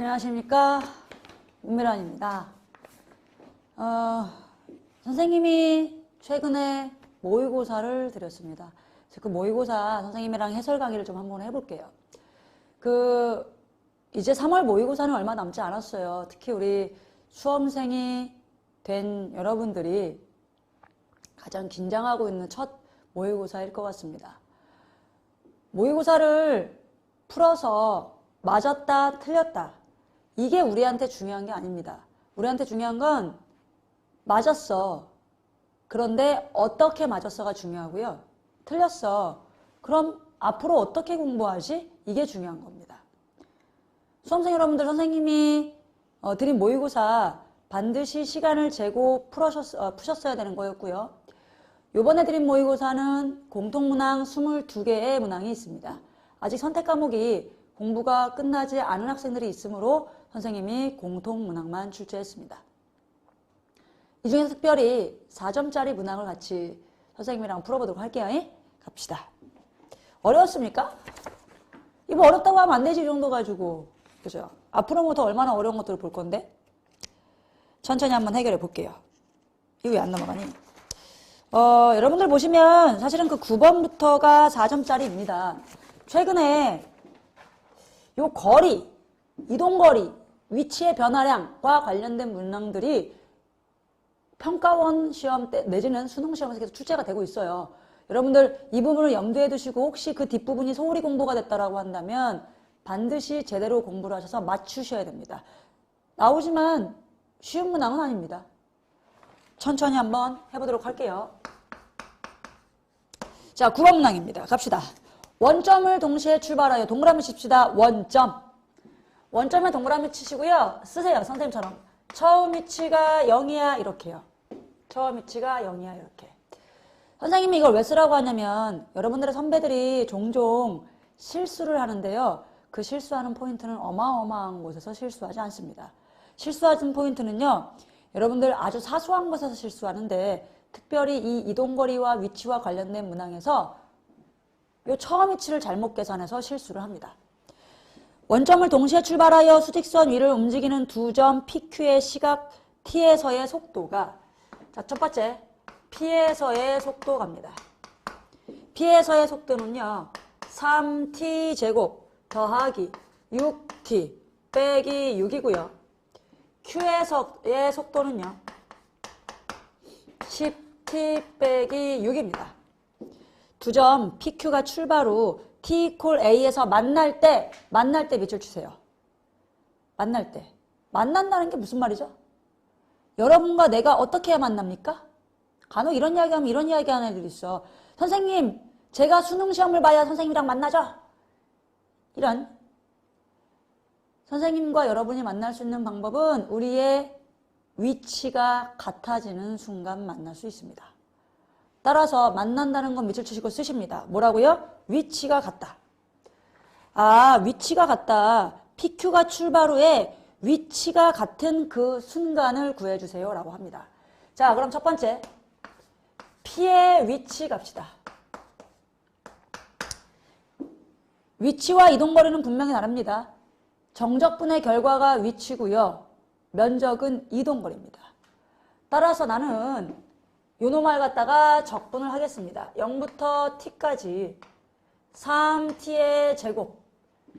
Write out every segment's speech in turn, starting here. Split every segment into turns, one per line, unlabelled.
안녕하십니까, 윤미란입니다. 선생님이 최근에 모의고사를 드렸습니다. 그 모의고사 선생님이랑 해설 강의를 좀 한번 해볼게요. 이제 3월 모의고사는 얼마 남지 않았어요. 특히 우리 수험생이 된 여러분들이 가장 긴장하고 있는 첫 모의고사일 것 같습니다. 모의고사를 풀어서 맞았다, 틀렸다. 이게 우리한테 중요한 게 아닙니다. 우리한테 중요한 건 맞았어. 그런데 어떻게 맞았어가 중요하고요. 틀렸어. 그럼 앞으로 어떻게 공부하지? 이게 중요한 겁니다. 수험생 여러분들, 선생님이 드린 모의고사 반드시 시간을 재고 푸셨어야 되는 거였고요. 요번에 드린 모의고사는 공통문항 22개의 문항이 있습니다. 아직 선택 과목이 공부가 끝나지 않은 학생들이 있으므로 선생님이 공통문항만 출제했습니다. 이 중에서 특별히 4점짜리 문항을 같이 선생님이랑 풀어보도록 할게요. 갑시다. 어려웠습니까? 이거 어렵다고 하면 안 되지, 이 정도 가지고. 그죠? 앞으로 뭐 더 얼마나 어려운 것들을 볼 건데? 천천히 한번 해결해 볼게요. 이거 왜 안 넘어가니? 여러분들 보시면 사실은 그 9번부터가 4점짜리입니다. 최근에 요 거리, 이동거리, 위치의 변화량과 관련된 문항들이 평가원 시험 때 내지는 수능 시험에서 계속 출제가 되고 있어요. 여러분들 이 부분을 염두에 두시고 혹시 그 뒷부분이 소홀히 공부가 됐다라고 한다면 반드시 제대로 공부를 하셔서 맞추셔야 됩니다. 나오지만 쉬운 문항은 아닙니다. 천천히 한번 해보도록 할게요. 자, 9번 문항입니다. 갑시다. 원점을 동시에 출발하여 동그라미 칩시다. 원점. 원점에 동그라미 치시고요. 쓰세요. 선생님처럼. 처음 위치가 0이야. 이렇게요. 처음 위치가 0이야. 이렇게. 선생님이 이걸 왜 쓰라고 하냐면 여러분들의 선배들이 종종 실수를 하는데요. 그 실수하는 포인트는 어마어마한 곳에서 실수하지 않습니다. 실수하는 포인트는요. 여러분들 아주 사소한 곳에서 실수하는데 특별히 이 이동거리와 위치와 관련된 문항에서 요 처음 위치를 잘못 계산해서 실수를 합니다. 원점을 동시에 출발하여 수직선 위를 움직이는 두 점 PQ의 시각 T에서의 속도가, 자, 첫 번째 P에서의 속도 갑니다. P에서의 속도는요 3T제곱 더하기 6T 빼기 6이고요 Q에서의 속도는요 10T 빼기 6입니다. 두 점 PQ가 출발 후 T equal A에서 만날 때 밑줄 치세요. 만날 때. 만난다는 게 무슨 말이죠? 여러분과 내가 어떻게 해야 만납니까? 간혹 이런 이야기하면 이런 이야기 하는 애들이 있어. 선생님, 제가 수능 시험을 봐야 선생님이랑 만나죠? 이런. 선생님과 여러분이 만날 수 있는 방법은 우리의 위치가 같아지는 순간 만날 수 있습니다. 따라서 만난다는 건 밑줄 치시고 쓰십니다. 뭐라고요? 위치가 같다. 아, 위치가 같다. PQ가 출발 후에 위치가 같은 그 순간을 구해주세요 라고 합니다. 자, 그럼 첫 번째 P의 위치 갑시다. 위치와 이동거리는 분명히 다릅니다. 정적분의 결과가 위치고요. 면적은 이동거리입니다. 따라서 나는 요놈을 갖다가 적분을 하겠습니다. 0부터 t까지 3t의 제곱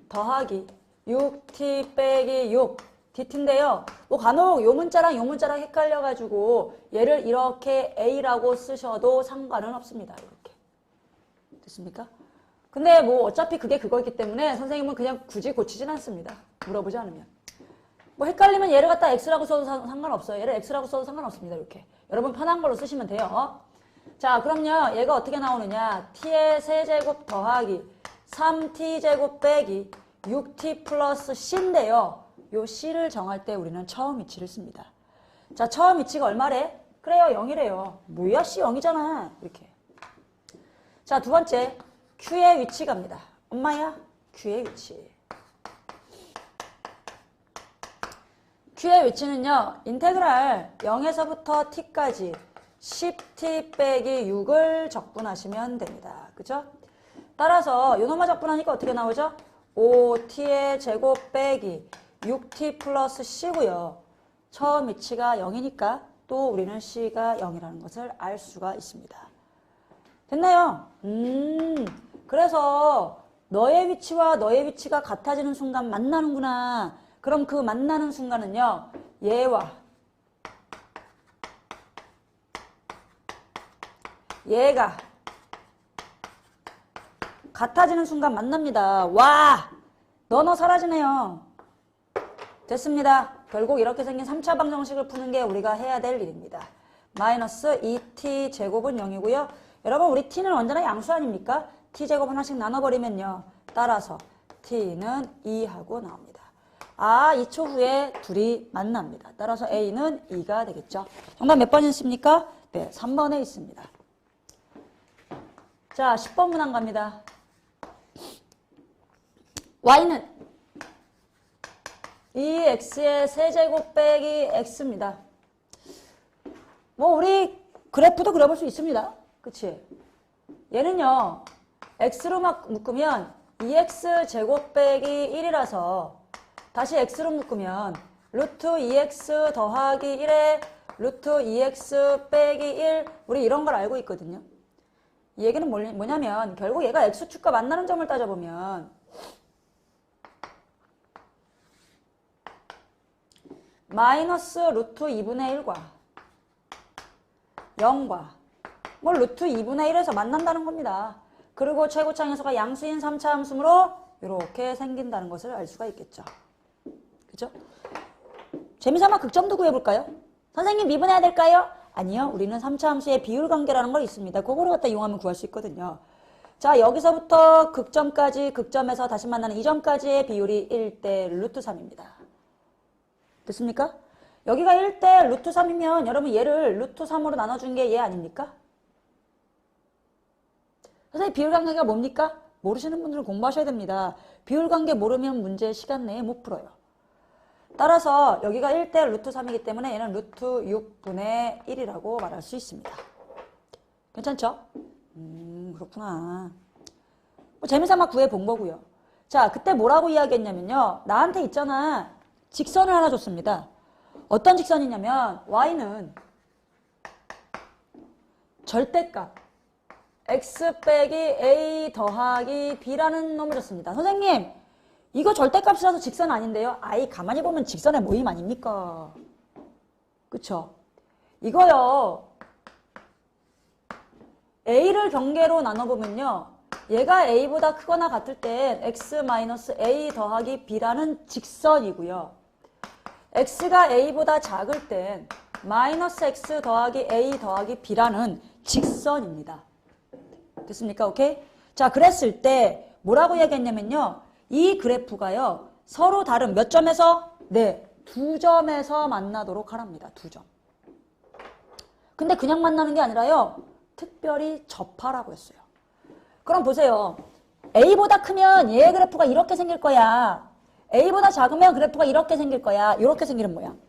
더하기 6t 빼기 6 dt인데요. 뭐 간혹 요 문자랑 요 문자랑 헷갈려가지고 얘를 이렇게 a라고 쓰셔도 상관은 없습니다. 이렇게. 됐습니까? 근데 뭐 어차피 그게 그거이기 때문에 선생님은 그냥 굳이 고치진 않습니다. 물어보지 않으면. 뭐 헷갈리면 얘를 갖다 x라고 써도 상관없어요. 얘를 x라고 써도 상관없습니다. 이렇게. 여러분 편한 걸로 쓰시면 돼요. 자, 그럼요. 얘가 어떻게 나오느냐. t의 세제곱 더하기 3t제곱 빼기 6t 플러스 c인데요. 요 c를 정할 때 우리는 처음 위치를 씁니다. 자, 처음 위치가 얼마래? 그래요. 0이래요. 뭐야, c 0이잖아. 이렇게. 자, 두 번째. q의 위치 갑니다. 엄마야, q의 위치. Q의 위치는요. 인테그랄 0에서부터 t까지 10t 빼기 6을 적분하시면 됩니다. 그죠? 따라서 요놈만 적분하니까 어떻게 나오죠? 5t의 제곱 빼기 6t 플러스 c고요. 처음 위치가 0이니까 또 우리는 c가 0이라는 것을 알 수가 있습니다. 됐나요? 그래서 너의 위치와 너의 위치가 같아지는 순간 만나는구나. 그럼 그 만나는 순간은요. 얘와 얘가 같아지는 순간 만납니다. 와! 너 사라지네요. 됐습니다. 결국 이렇게 생긴 3차 방정식을 푸는 게 우리가 해야 될 일입니다. 마이너스 2t 제곱은 0이고요. 여러분 우리 t는 언제나 양수 아닙니까? t제곱 하나씩 나눠버리면요. 따라서 t는 2하고 나옵니다. 아, 2초 후에 둘이 만납니다. 따라서 a는 2가 되겠죠. 정답 몇 번 있습니까? 네, 3번에 있습니다. 자, 10번 문항 갑니다. y는 2x의 세제곱 빼기 x입니다. 뭐 우리 그래프도 그려볼 수 있습니다. 그치? 얘는요. x로 막 묶으면 2x 제곱 빼기 1이라서 다시 x로 묶으면 루트 2x 더하기 1에 루트 2x 빼기 1 우리 이런 걸 알고 있거든요. 이 얘기는 뭐냐면 결국 얘가 x축과 만나는 점을 따져보면 마이너스 루트 2분의 1과 0과 뭐 루트 2분의 1에서 만난다는 겁니다. 그리고 최고차항에서가 양수인 3차 함수므로 이렇게 생긴다는 것을 알 수가 있겠죠. 그죠? 재미삼아 극점도 구해볼까요? 선생님 미분해야 될까요? 아니요. 우리는 3차 함수의 비율 관계라는 걸 있습니다. 그거를 갖다 이용하면 구할 수 있거든요. 자, 여기서부터 극점까지 극점에서 다시 만나는 이 점까지의 비율이 1대 루트 3입니다. 됐습니까? 여기가 1대 루트 3이면 여러분 얘를 루트 3으로 나눠준 게 얘 아닙니까? 선생님 비율관계가 뭡니까? 모르시는 분들은 공부하셔야 됩니다. 비율관계 모르면 문제 시간 내에 못 풀어요. 따라서 여기가 1대 루트 3이기 때문에 얘는 루트 6분의 1이라고 말할 수 있습니다. 괜찮죠? 그렇구나. 뭐 재미삼아 구해본 거고요. 자, 그때 뭐라고 이야기했냐면요. 나한테 있잖아. 직선을 하나 줬습니다. 어떤 직선이냐면 y는 절대값 x 빼기 a 더하기 b라는 놈을 줬습니다. 선생님 이거 절대값이라서 직선 아닌데요. 아이 가만히 보면 직선의 모임 아닙니까? 그쵸? 이거요. a를 경계로 나눠보면요. 얘가 a보다 크거나 같을 땐 x-a 더하기 b라는 직선이고요. x가 a보다 작을 땐 마이너스 x 더하기 a 더하기 b라는 직선입니다. 됐습니까? 오케이? 자, 그랬을 때 뭐라고 얘기했냐면요. 이 그래프가요. 서로 다른 몇 점에서? 네, 2점에서 만나도록 하랍니다. 2점. 근데 그냥 만나는 게 아니라요. 특별히 접하라고 했어요. 그럼 보세요. a보다 크면 얘의 그래프가 이렇게 생길 거야. a보다 작으면 그래프가 이렇게 생길 거야. 이렇게 생기는 모양.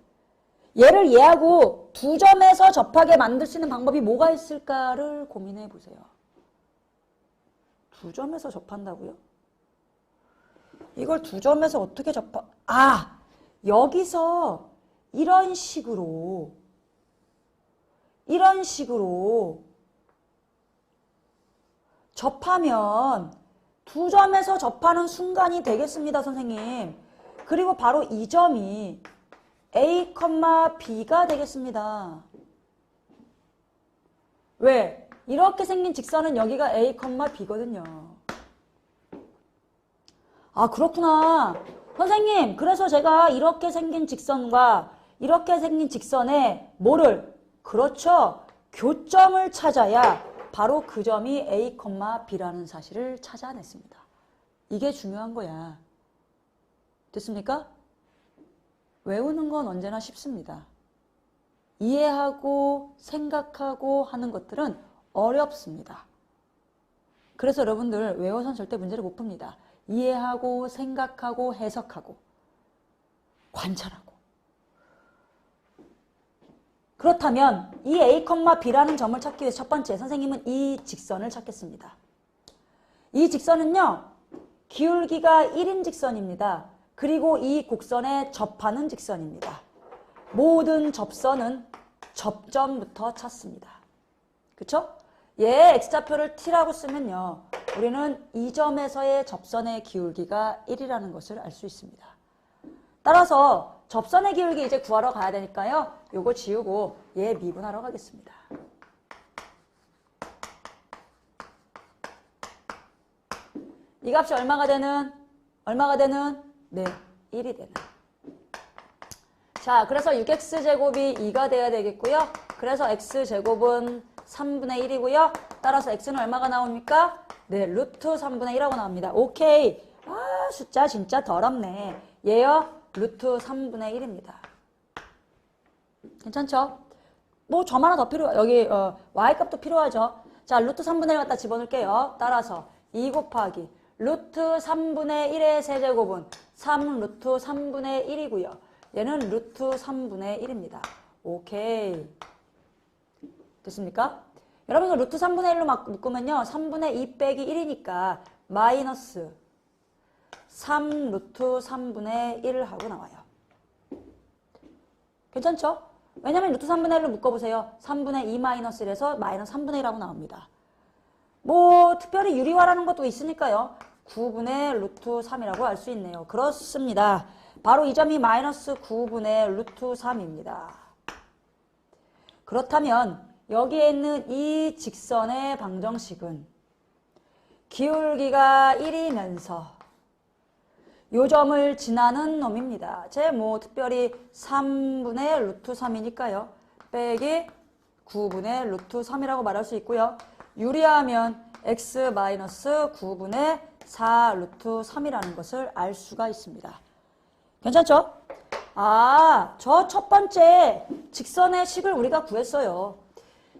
얘를 얘하고 2점에서 접하게 만들 수 있는 방법이 뭐가 있을까를 고민해 보세요. 2점에서 접한다고요? 이걸 2점에서 어떻게 접하... 아! 여기서 이런 식으로 접하면 2점에서 접하는 순간이 되겠습니다, 선생님. 그리고 바로 이 점이 A, B가 되겠습니다. 왜? 이렇게 생긴 직선은 여기가 A, B거든요. 아, 그렇구나. 선생님, 그래서 제가 이렇게 생긴 직선과 이렇게 생긴 직선에 뭐를? 그렇죠. 교점을 찾아야 바로 그 점이 A, B라는 사실을 찾아냈습니다. 이게 중요한 거야. 됐습니까? 외우는 건 언제나 쉽습니다. 이해하고 생각하고 하는 것들은 어렵습니다. 그래서 여러분들 외워서는 절대 문제를 못 풉니다. 이해하고 생각하고 해석하고 관찰하고. 그렇다면 이 A, B라는 점을 찾기 위해서 첫 번째 선생님은 이 직선을 찾겠습니다. 이 직선은요. 기울기가 1인 직선입니다. 그리고 이 곡선에 접하는 직선입니다. 모든 접선은 접점부터 찾습니다. 그쵸? 얘 x좌표를 t라고 쓰면요. 우리는 이 점에서의 접선의 기울기가 1이라는 것을 알 수 있습니다. 따라서 접선의 기울기 이제 구하러 가야 되니까요. 요거 지우고 얘 미분하러 가겠습니다. 이 값이 얼마가 되는? 네, 1이 되는. 자, 그래서 6x제곱이 2가 돼야 되겠고요. 그래서 x제곱은 3분의 1이고요. 따라서 x는 얼마가 나옵니까? 네, 루트 3분의 1하고 나옵니다. 오케이. 아, 숫자 진짜 더럽네. 얘요, 루트 3분의 1입니다. 괜찮죠? 뭐 점 하나 더 여기 y값도 필요하죠. 자, 루트 3분의 1 갖다 집어넣을게요. 따라서 2 곱하기 루트 3분의 1의 세제곱은 3 루트 3분의 1이고요. 얘는 루트 3분의 1입니다. 오케이. 됐습니까? 여러분 이거 루트 3분의 1로 막 묶으면요. 3분의 2 빼기 1이니까 마이너스 3 루트 3분의 1 하고 나와요. 괜찮죠? 왜냐면 루트 3분의 1로 묶어보세요. 3분의 2 마이너스 1에서 마이너스 3분의 1하고 나옵니다. 뭐 특별히 유리화라는 것도 있으니까요. 9분의 루트 3이라고 할 수 있네요. 그렇습니다. 바로 이 점이 마이너스 9분의 루트 3입니다. 그렇다면 여기에 있는 이 직선의 방정식은 기울기가 1이면서 요 점을 지나는 놈입니다. 제 뭐 특별히 3분의 루트 3이니까요. 빼기 9분의 루트 3이라고 말할 수 있고요. 유리하면 x 마이너스 9분의 4 루트 3이라는 것을 알 수가 있습니다. 괜찮죠? 아, 저 첫 번째 직선의 식을 우리가 구했어요.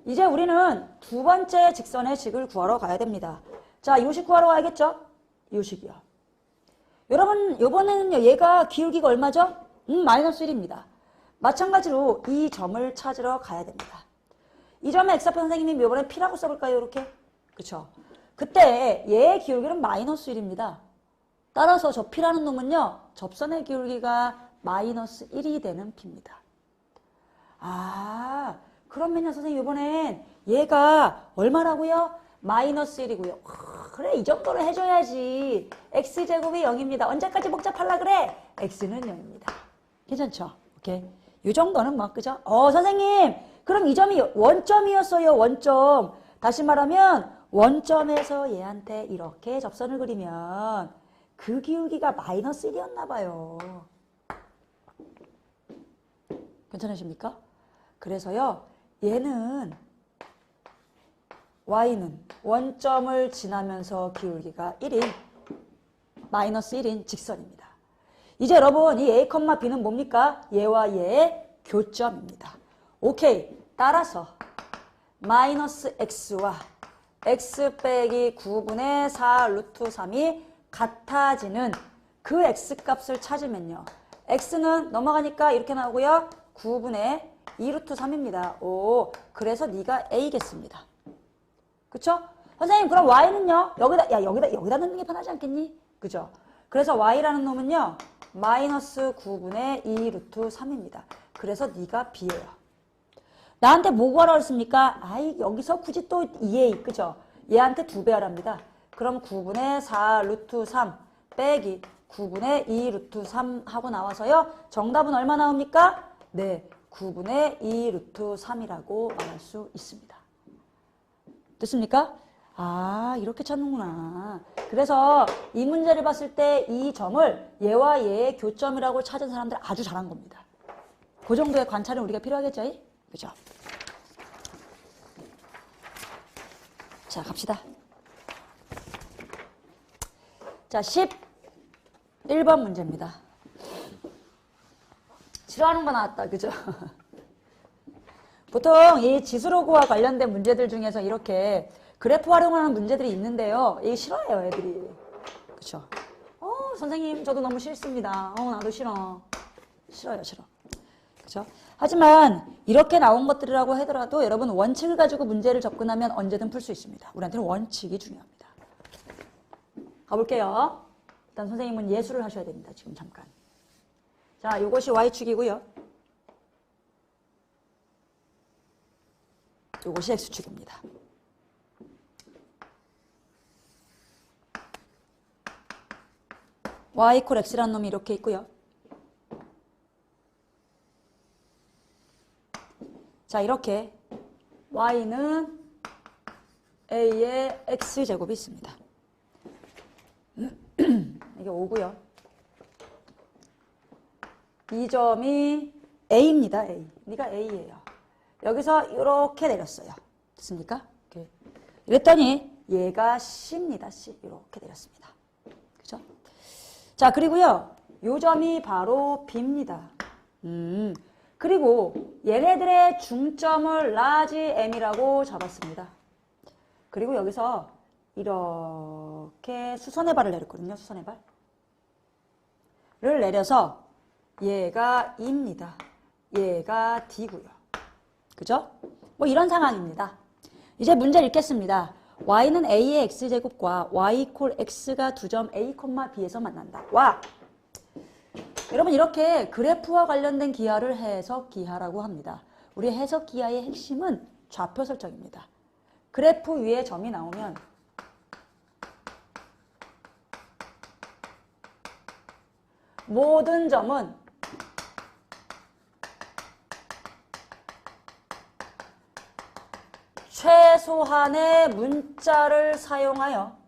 이제 우리는 두 번째 직선의 식을 구하러 가야 됩니다. 자, 요식 구하러 가야겠죠? 요식이요. 여러분, 요번에는요, 얘가 기울기가 얼마죠? 마이너스 1입니다. 마찬가지로 이 점을 찾으러 가야 됩니다. 이 점에 x좌표 선생님이 이번에 p라고 써볼까요? 이렇게? 그쵸? 그때 얘의 기울기는 마이너스 1입니다. 따라서 저 p라는 놈은요, 접선의 기울기가 마이너스 1이 되는 p입니다. 아, 그러면요, 선생님, 이번엔 얘가 얼마라고요? 마이너스 1이고요. 그래, 이 정도는 해줘야지. x제곱이 0입니다. 언제까지 복잡하려 그래? x는 0입니다. 괜찮죠? 오케이. 이 정도는 뭐, 그죠? 선생님, 그럼 이 점이 원점이었어요, 원점. 다시 말하면, 원점에서 얘한테 이렇게 접선을 그리면, 그 기울기가 마이너스 1이었나 봐요. 괜찮으십니까? 그래서요, 얘는 y는 원점을 지나면서 기울기가 1인 마이너스 1인 직선입니다. 이제 여러분 이 a, b는 뭡니까? 얘와 얘의 교점입니다. 오케이. 따라서 마이너스 x와 x 빼기 9분의 4 루트 3이 같아지는 그 x값을 찾으면요. x는 넘어가니까 이렇게 나오고요. 9분의 2 루트 3입니다. 오, 그래서 네가 a겠습니다. 그쵸? 선생님, 그럼 y는요? 여기다 넣는 게 편하지 않겠니? 그죠? 그래서 y라는 놈은요, 마이너스 9분의 2 루트 3입니다. 그래서 네가 b예요. 나한테 뭐 구하라고 했습니까? 아이, 여기서 굳이 또 2a, 그죠? 얘한테 2배 하랍니다. 그럼 9분의 4 루트 3 빼기 9분의 2 루트 3 하고 나와서요. 정답은 얼마 나옵니까? 네, 9분의 2 루트 3이라고 말할 수 있습니다. 됐습니까? 아, 이렇게 찾는구나. 그래서 이 문제를 봤을 때 이 점을 얘와 얘의 교점이라고 찾은 사람들 아주 잘한 겁니다. 그 정도의 관찰은 우리가 필요하겠죠? 그죠? 자, 갑시다. 자, 11번 문제입니다. 싫어하는 거 나왔다. 그죠? 보통 이 지수로그와 관련된 문제들 중에서 이렇게 그래프 활용하는 문제들이 있는데요. 이게 싫어해요, 애들이. 그쵸? 선생님, 저도 너무 싫습니다. 나도 싫어. 싫어요, 싫어. 그쵸? 하지만 이렇게 나온 것들이라고 하더라도 여러분 원칙을 가지고 문제를 접근하면 언제든 풀 수 있습니다. 우리한테는 원칙이 중요합니다. 가볼게요. 일단 선생님은 예술을 하셔야 됩니다. 지금 잠깐. 자, 이것이 y축이고요. 이것이 x축입니다. y 이퀄 x라는 놈이 이렇게 있고요. 자, 이렇게 y는 a의 x제곱이 있습니다. 이게 5고요. 이 점이 a입니다. a. 네가 a예요. 여기서 이렇게 내렸어요. 됐습니까? 이렇게. 이랬더니 얘가 c입니다. c. 이렇게 내렸습니다. 그죠? 자, 그리고요. 요 점이 바로 b입니다. 그리고 얘네들의 중점을 라지 m이라고 잡았습니다. 그리고 여기서 이렇게 수선의 발을 내렸거든요. 수선의 발을 내려서 얘가 E입니다. 얘가 D고요. 그죠? 뭐 이런 상황입니다. 이제 문제를 읽겠습니다. y는 a의 x제곱과 y 이퀄 x가 두 점 a, b에서 만난다. 와! 여러분 이렇게 그래프와 관련된 기하를 해석기하라고 합니다. 우리 해석기하의 핵심은 좌표 설정입니다. 그래프 위에 점이 나오면 모든 점은 최소한의 문자를 사용하여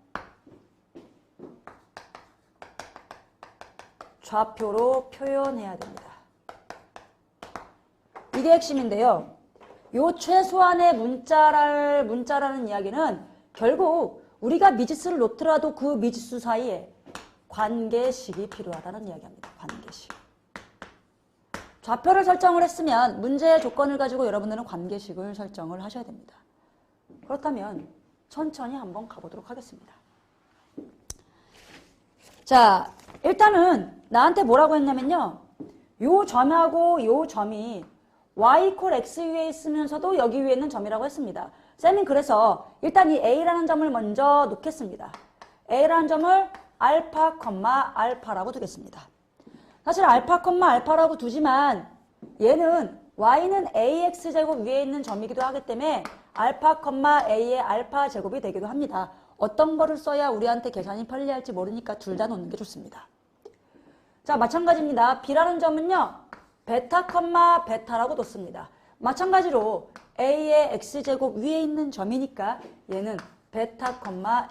좌표로 표현해야 됩니다. 이게 핵심인데요. 요 최소한의 문자라는 이야기는 결국 우리가 미지수를 놓더라도 그 미지수 사이에 관계식이 필요하다는 이야기입니다. 관계식. 좌표를 설정을 했으면 문제의 조건을 가지고 여러분들은 관계식을 설정을 하셔야 됩니다. 그렇다면 천천히 한번 가보도록 하겠습니다. 자, 일단은 나한테 뭐라고 했냐면요. 요 점하고 요 점이 y 이퀄 x 위에 있으면서도 여기 위에 있는 점이라고 했습니다. 쌤은 그래서 일단 이 a라는 점을 먼저 놓겠습니다. a라는 점을 알파, 알파라고 두겠습니다. 사실 알파, 알파라고 두지만 얘는 y는 ax제곱 위에 있는 점이기도 하기 때문에 알파, a의 알파 제곱이 되기도 합니다. 어떤 거를 써야 우리한테 계산이 편리할지 모르니까 둘 다 놓는 게 좋습니다. 자, 마찬가지입니다. b라는 점은요. 베타, 베타라고 뒀습니다. 마찬가지로 a의 x제곱 위에 있는 점이니까 얘는 베타,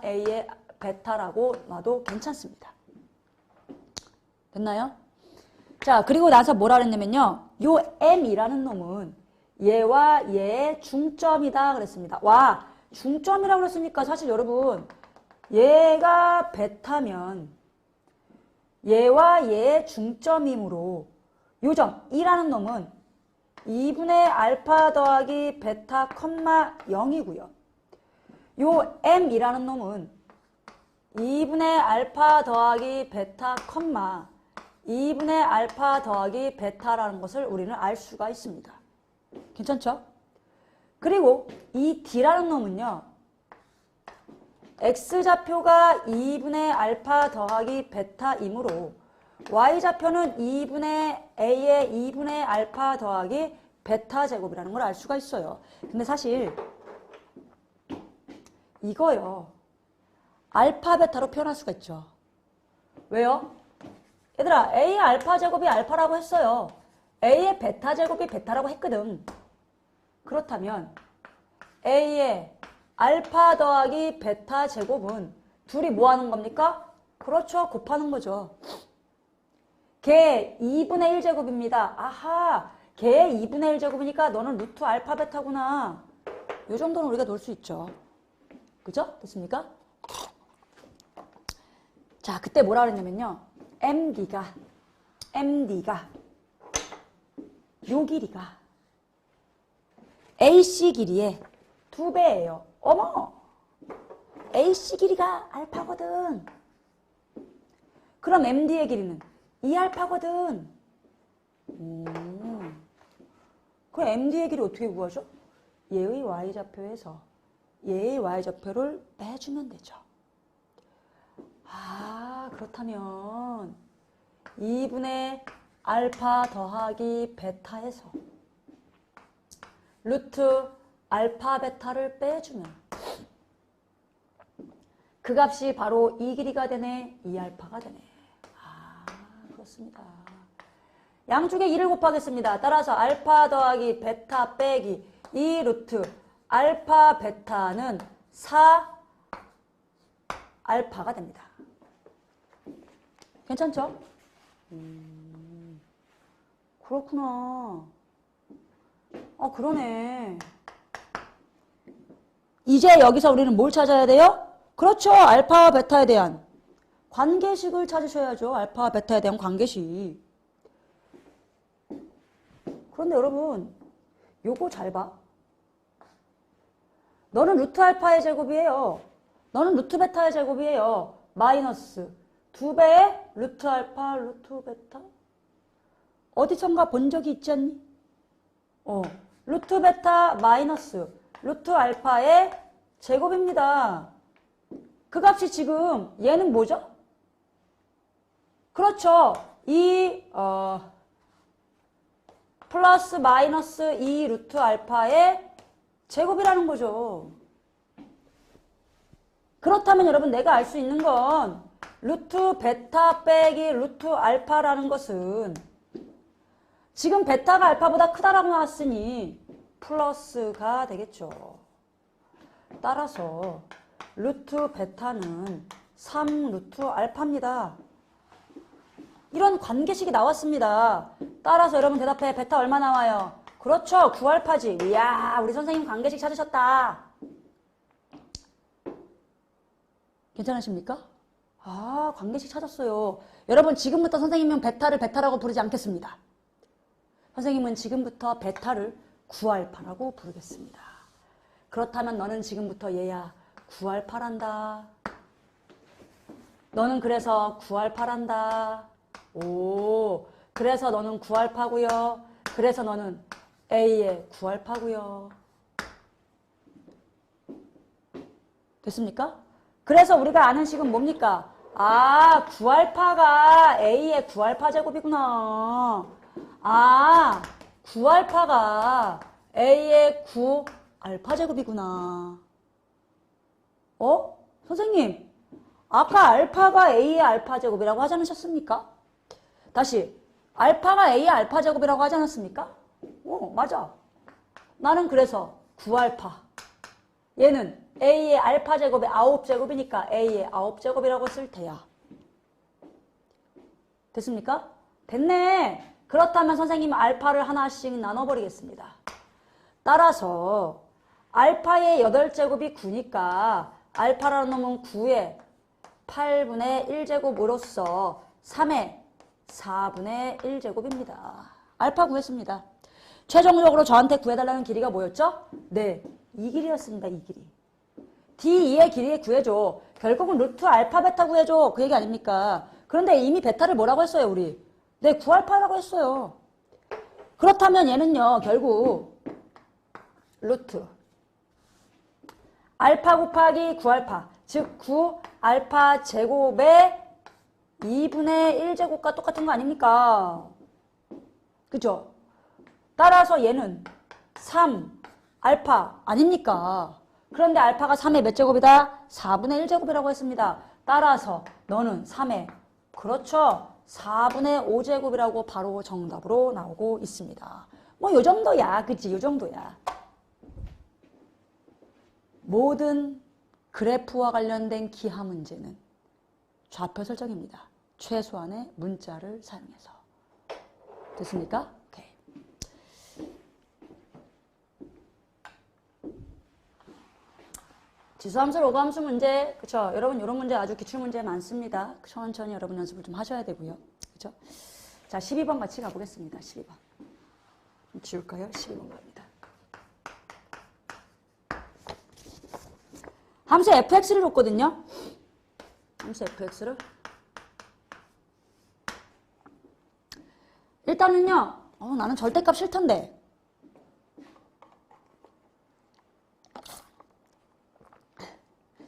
a의 베타라고 놔도 괜찮습니다. 됐나요? 자, 그리고 나서 뭐라 그랬냐면요. 요 m이라는 놈은 얘와 얘의 중점이다 그랬습니다. 와, 중점이라고 그랬으니까 사실 여러분 얘가 베타면 얘와 얘의 중점이므로 요 점, E라는 놈은 2분의 알파 더하기 베타, 0이고요. 요 M이라는 놈은 2분의 알파 더하기 베타, 2분의 알파 더하기 베타라는 것을 우리는 알 수가 있습니다. 괜찮죠? 그리고 이 D라는 놈은요. X좌표가 2분의 알파 더하기 베타이므로 Y좌표는 2분의 A의 2분의 알파 더하기 베타 제곱이라는 걸 알 수가 있어요. 근데 사실 이거요. 알파, 베타로 표현할 수가 있죠. 왜요? 얘들아, A의 알파 제곱이 알파라고 했어요. A의 베타 제곱이 베타라고 했거든. 그렇다면 A의 알파 더하기 베타 제곱은 둘이 뭐 하는 겁니까? 그렇죠. 곱하는 거죠. 걔 2분의 1제곱입니다. 아하, 걔 2분의 1제곱이니까 너는 루트 알파 베타구나. 이 정도는 우리가 놓을 수 있죠. 그죠? 됐습니까? 자, 그때 뭐라 그랬냐면요. MD가 요 길이가 AC 길이의 2배예요. 어머! AC 길이가 알파거든. 그럼 MD의 길이는 2알파거든. 그럼 MD의 길이 어떻게 구하죠? 얘의 Y좌표에서 얘의 Y좌표를 빼주면 되죠. 아, 그렇다면 2분의 알파 더하기 베타에서 루트 알파 베타를 빼주면 그 값이 바로 이 길이가 되네, 이 알파가 되네. 아, 그렇습니다. 양쪽에 2를 곱하겠습니다. 따라서 알파 더하기 베타 빼기 2 루트 알파 베타는 4 알파가 됩니다. 괜찮죠? 그렇구나. 그러네. 이제 여기서 우리는 뭘 찾아야 돼요? 그렇죠. 알파와 베타에 대한 관계식을 찾으셔야죠. 알파와 베타에 대한 관계식. 그런데 여러분, 요거 잘 봐. 너는 루트 알파의 제곱이에요. 너는 루트 베타의 제곱이에요. 마이너스 2배의 루트 알파, 루트 베타? 어디선가 본 적이 있지 않니? 루트 베타 마이너스 루트 알파의 제곱입니다. 그 값이 지금 얘는 뭐죠? 그렇죠. 플러스 마이너스 2 루트 알파의 제곱이라는 거죠. 그렇다면 여러분 내가 알 수 있는 건 루트 베타 빼기 루트 알파라는 것은 지금 베타가 알파보다 크다라고 나왔으니 플러스가 되겠죠. 따라서 루트 베타는 3 루트 알파입니다. 이런 관계식이 나왔습니다. 따라서 여러분 대답해. 베타 얼마 나와요? 그렇죠. 9알파지. 이야, 우리 선생님 관계식 찾으셨다. 괜찮으십니까? 아, 관계식 찾았어요. 여러분 지금부터 선생님은 베타를 베타라고 부르지 않겠습니다. 선생님은 지금부터 베타를 9알파라고 부르겠습니다. 그렇다면 너는 지금부터 얘야 9알파란다. 너는 그래서 9알파란다. 오, 그래서 너는 9알파고요. 그래서 너는 A의 9알파고요. 됐습니까? 그래서 우리가 아는 식은 뭡니까? 아, 9알파가 A의 9알파 제곱이구나. 아, 9알파가 A의 9알파 제곱이구나. 선생님, 아까 알파가 A의 알파 제곱이라고 하지 않으셨습니까? 다시, 알파가 A의 알파 제곱이라고 하지 않았습니까? 맞아. 나는 그래서 9알파. 얘는 A의 알파 제곱의 9제곱이니까 A의 9제곱이라고 쓸 테야. 됐습니까? 됐네. 그렇다면 선생님 알파를 하나씩 나눠버리겠습니다. 따라서 알파의 8제곱이 9니까 알파라는 놈은 9의 8분의 1제곱으로서 3의 4분의 1제곱입니다. 알파 구했습니다. 최종적으로 저한테 구해달라는 길이가 뭐였죠? 네, 이 길이였습니다. 이 길이. D2의 길이 구해줘. 결국은 루트 알파 베타 구해줘. 그 얘기 아닙니까? 그런데 이미 베타를 뭐라고 했어요, 우리? 네, 9알파라고 했어요. 그렇다면 얘는요, 결국 루트 알파 곱하기 9알파, 즉 9알파 제곱의 2분의 1제곱과 똑같은 거 아닙니까? 그죠? 따라서 얘는 3알파 아닙니까? 그런데 알파가 3의 몇 제곱이다? 4분의 1제곱이라고 했습니다. 따라서 너는 3의 그렇죠. 4분의 5제곱이라고 바로 정답으로 나오고 있습니다. 뭐 요 정도야. 그치? 요 정도야. 모든 그래프와 관련된 기하 문제는 좌표 설정입니다. 최소한의 문자를 사용해서. 됐습니까? 오케이. 지수함수, 로그함수 문제, 그쵸? 여러분, 이런 문제 아주 기출문제 많습니다. 천천히 여러분 연습을 좀 하셔야 되고요. 그쵸? 자, 12번 같이 가보겠습니다. 12번. 지울까요? 12번 갑니다. 함수 fx를 줬거든요. 함수 fx를. 일단은요, 나는 절대값 싫던데.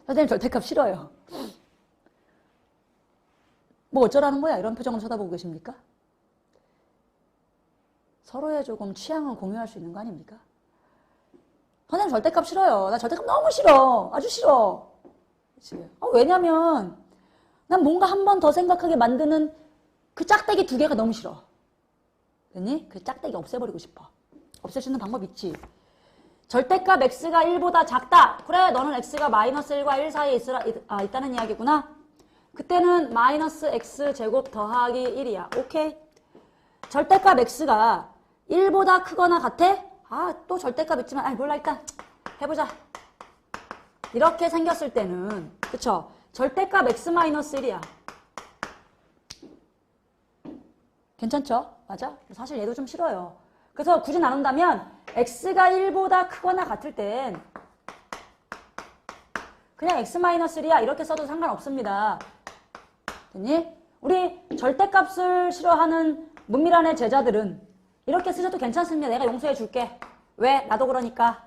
선생님 절대값 싫어요. 뭐 어쩌라는 거야? 이런 표정으로 쳐다보고 계십니까? 서로의 조금 취향을 공유할 수 있는 거 아닙니까? 선생님 절대값 싫어요. 나 절대값 너무 싫어. 아주 싫어. 그치? 왜냐면 난 뭔가 한 번 더 생각하게 만드는 그 짝대기 두 개가 너무 싫어. 됐니? 그 짝대기 없애버리고 싶어. 없앨 수 있는 방법 있지. 절대값 x가 1보다 작다. 그래, 너는 x가 마이너스 1과 1 사이에 있다는 이야기구나. 그때는 마이너스 x 제곱 더하기 1이야. 오케이. 절대값 x가 1보다 크거나 같아? 또 절대값 있지만, 몰라, 일단 해보자. 이렇게 생겼을 때는, 그쵸? 절대값 x 마이너스 1이야. 괜찮죠? 맞아? 사실 얘도 좀 싫어요. 그래서 굳이 나눈다면 x가 1보다 크거나 같을 땐 그냥 x-1이야 이렇게 써도 상관없습니다. 됐니? 우리 절대값을 싫어하는 문미란의 제자들은 이렇게 쓰셔도 괜찮습니다. 내가 용서해 줄게. 왜? 나도 그러니까.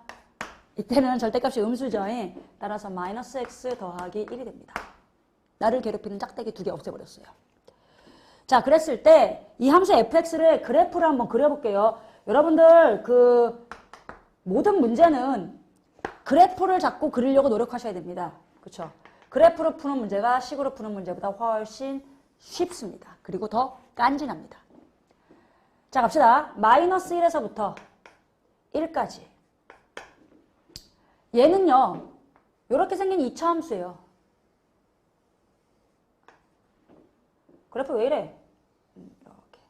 이때는 절대값이 음수죠. 따라서 마이너스 x 더하기 1이 됩니다. 나를 괴롭히는 짝대기 두 개 없애버렸어요. 자, 그랬을 때 이 함수 fx를 그래프를 한번 그려볼게요. 여러분들 모든 문제는 그래프를 잡고 그리려고 노력하셔야 됩니다. 그렇죠? 그래프로 푸는 문제가 식으로 푸는 문제보다 훨씬 쉽습니다. 그리고 더 깐진합니다. 자, 갑시다. 마이너스 1에서부터 1까지. 얘는요. 이렇게 생긴 2차 함수예요. 그래프 왜 이래? 이렇게.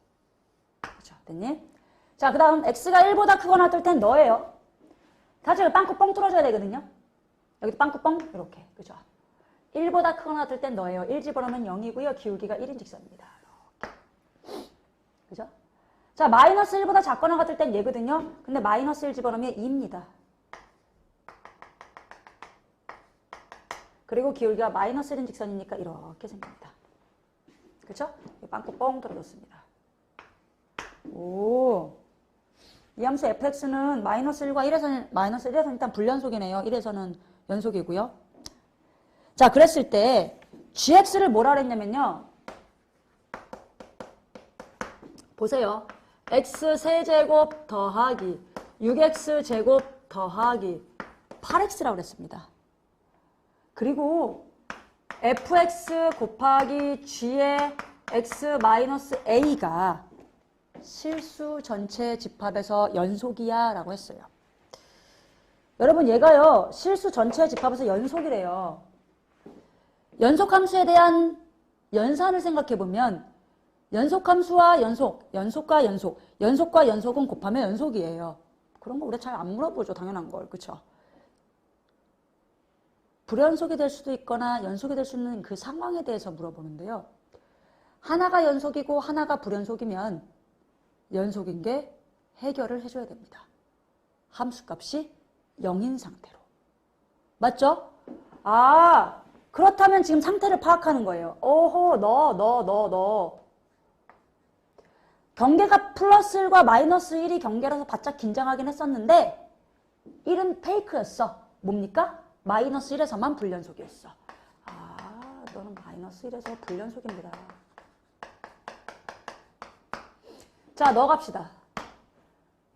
그렇죠? 됐니? 자, 그 다음 x가 1보다 크거나 뜰 땐 너예요. 사실 빵꾸 뻥 뚫어줘야 되거든요. 여기도 빵꾸 뻥 이렇게. 그죠? 1보다 크거나 뜰 땐 너예요. 1 집어넣으면 0이고요. 기울기가 1인 직선입니다. 이렇게. 그죠? 자, 마이너스 1보다 작거나 같을 땐 얘거든요. 근데 마이너스 1 집어넣으면 2입니다. 그리고 기울기가 마이너스 1인 직선이니까 이렇게 생깁니다. 그쵸? 빵꾸 뻥 뚫어줬습니다. 오. 이 함수 fx는 마이너스 1과 1에서는 일단 불연속이네요. 1에서는 연속이고요. 자, 그랬을 때 gx를 뭐라 그랬냐면요. 보세요. x 세제곱 더하기 6x 제곱 더하기 8x라고 그랬습니다. 그리고 fx 곱하기 g의 x 마이너스 a가 실수 전체 집합에서 연속이야 라고 했어요. 여러분 얘가요. 실수 전체 집합에서 연속이래요. 연속함수에 대한 연산을 생각해보면 연속함수와 연속과 연속, 연속과 연속은 곱하면 연속이에요. 그런 거 우리 잘 안 물어보죠. 당연한 걸. 그쵸? 불연속이 될 수도 있거나 연속이 될 수 있는 그 상황에 대해서 물어보는데요. 하나가 연속이고 하나가 불연속이면 연속인 게 해결을 해줘야 됩니다. 함수값이 0인 상태로. 맞죠? 그렇다면 지금 상태를 파악하는 거예요. 너. 경계가 플러스 1과 마이너스 1이 경계라서 바짝 긴장하긴 했었는데 1은 페이크였어. 뭡니까? 마이너스 1에서만 불연속이었어. 너는 마이너스 1에서 불연속입니다. 자, 넣어갑시다.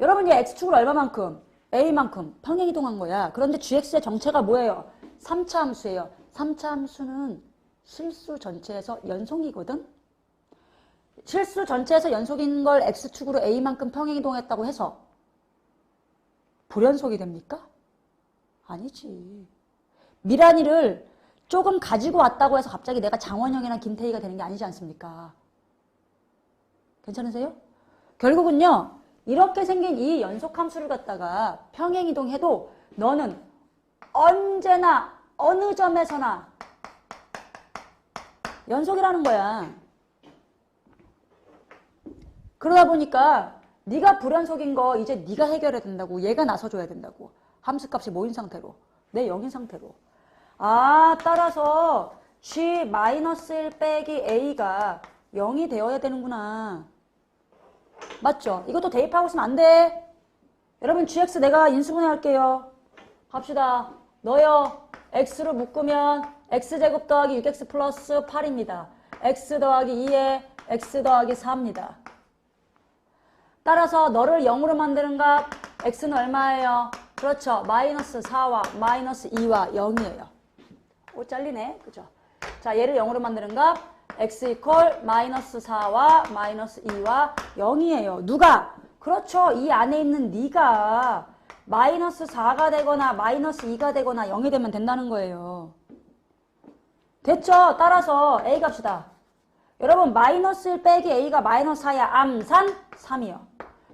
여러분, 얘 x축을 얼마만큼? a만큼 평행이동한 거야. 그런데 gx의 정체가 뭐예요? 3차 함수예요. 3차 함수는 실수 전체에서 연속이거든? 실수 전체에서 연속인 걸 x축으로 a만큼 평행이동했다고 해서 불연속이 됩니까? 아니지. 미란이를 조금 가지고 왔다고 해서 갑자기 내가 장원영이랑 김태희가 되는 게 아니지 않습니까? 괜찮으세요? 결국은요. 이렇게 생긴 이 연속함수를 갖다가 평행이동해도 너는 언제나 어느 점에서나 연속이라는 거야. 그러다 보니까 네가 불연속인 거 이제 네가 해결해야 된다고. 얘가 나서줘야 된다고. 함수값이 뭐인 상태로? 내 0인 상태로. 따라서 g-1 빼기 a가 0이 되어야 되는구나. 맞죠? 이것도 대입하고 있으면 안 돼. 여러분 gx 내가 인수분해 할게요. 갑시다. 너요. x로 묶으면 x제곱 더하기 6x 플러스 8입니다. x 더하기 2에 x 더하기 4입니다. 따라서 너를 0으로 만드는 값 x는 얼마예요? 그렇죠. 마이너스 4와 마이너스 2와 0이에요. 오 잘리네. 그죠? 자, 얘를 0으로 만드는 값 x 이퀄 마이너스 4와 마이너스 2와 0이에요. 누가? 그렇죠. 이 안에 있는 네가 마이너스 4가 되거나 마이너스 2가 되거나 0이 되면 된다는 거예요. 됐죠? 따라서 A 값이다. 여러분 마이너스 1 빼기 A가 마이너스 4야. 암산 3이요.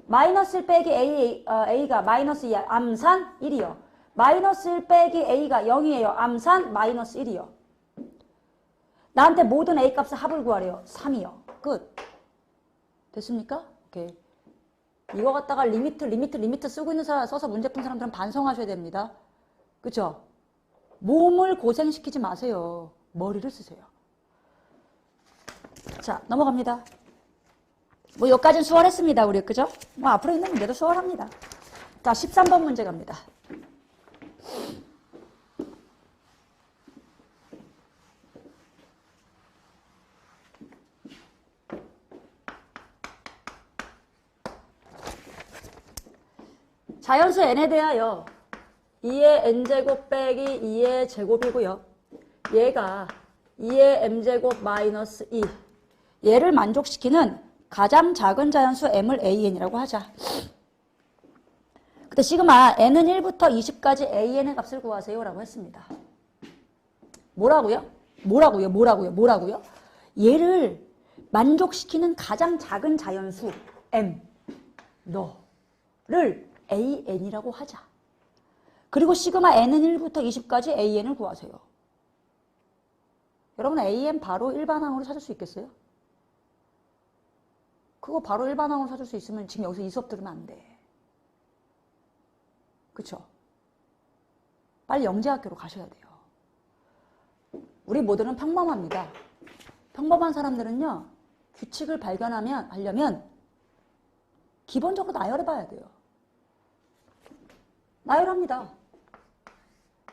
마이너스 1 빼기 A가 마이너스 2야. 암산 1이요. 마이너스 1 빼기 A가 0이에요. 암산 마이너스 1이요. 나한테 모든 A 값의 합을 구하래요. 3이요. 끝. 됐습니까? 오케이. 이거 갖다가 리미트 쓰고 있는 사람, 써서 문제 푼 사람들은 반성하셔야 됩니다. 그쵸? 몸을 고생시키지 마세요. 머리를 쓰세요. 자, 넘어갑니다. 뭐 여기까지는 수월했습니다. 우리 그죠? 뭐 앞으로 있는 문제도 수월합니다. 자, 13번 문제 갑니다. 자연수 n에 대하여 2의 n제곱 빼기 2의 제곱이고요. 얘가 2의 m제곱 마이너스 2. 얘를 만족시키는 가장 작은 자연수 m을 an이라고 하자. 근데 시그마 n은 1부터 20까지 an의 값을 구하세요 라고 했습니다. 뭐라고요? 얘를 만족시키는 가장 작은 자연수 m 너를 an이라고 하자. 그리고 시그마 n은 1부터 20까지 an을 구하세요. 여러분 an 바로 일반항으로 찾을 수 있겠어요? 그거 바로 일반항으로 찾을 수 있으면 지금 여기서 이 수업 들으면 안 돼. 그쵸? 빨리 영재학교로 가셔야 돼요. 우리 모두는 평범합니다. 평범한 사람들은요. 규칙을 하려면 기본적으로 나열해 봐야 돼요. 나열합니다.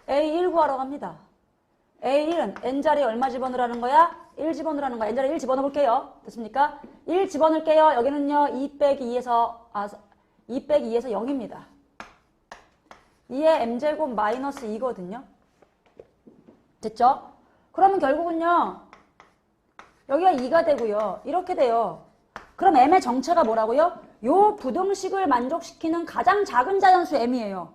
A1 구하러 갑니다. A1은 n자리에 얼마 집어넣으라는 거야? 1 집어넣으라는 거야. n자리에 1 집어넣을게요. 됐습니까? 1 집어넣을게요. 여기는요. 2 빼기 2에서 0입니다. 2의 m제곱 마이너스 2거든요. 됐죠? 그러면 결국은요. 여기가 2가 되고요. 이렇게 돼요. 그럼 m의 정체가 뭐라고요? 요 부등식을 만족시키는 가장 작은 자연수 m이에요.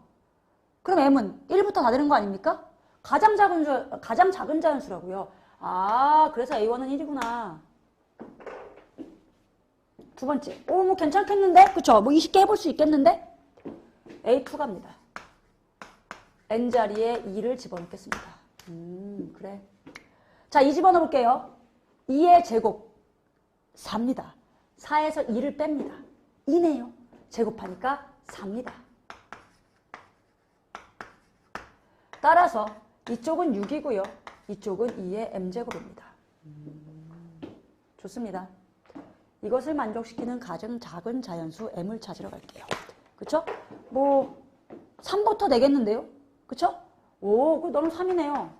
그럼 m은 1부터 다 되는 거 아닙니까? 가장 작은 자연수라고요. 아, 그래서 A1은 1이구나. 두 번째. 오, 뭐 괜찮겠는데? 그쵸? 뭐 20개 해볼 수 있겠는데? A2 갑니다. n자리에 2를 집어넣겠습니다. 그래. 자, 2 집어넣을게요. 2의 제곱 4입니다. 4에서 2를 뺍니다. 2네요. 제곱하니까 4입니다. 따라서 이쪽은 6이고요. 이쪽은 2의 m제곱입니다. 좋습니다. 이것을 만족시키는 가장 작은 자연수 m을 찾으러 갈게요. 그쵸? 뭐 3부터 되겠는데요? 그쵸? 오, 그 너는 3이네요.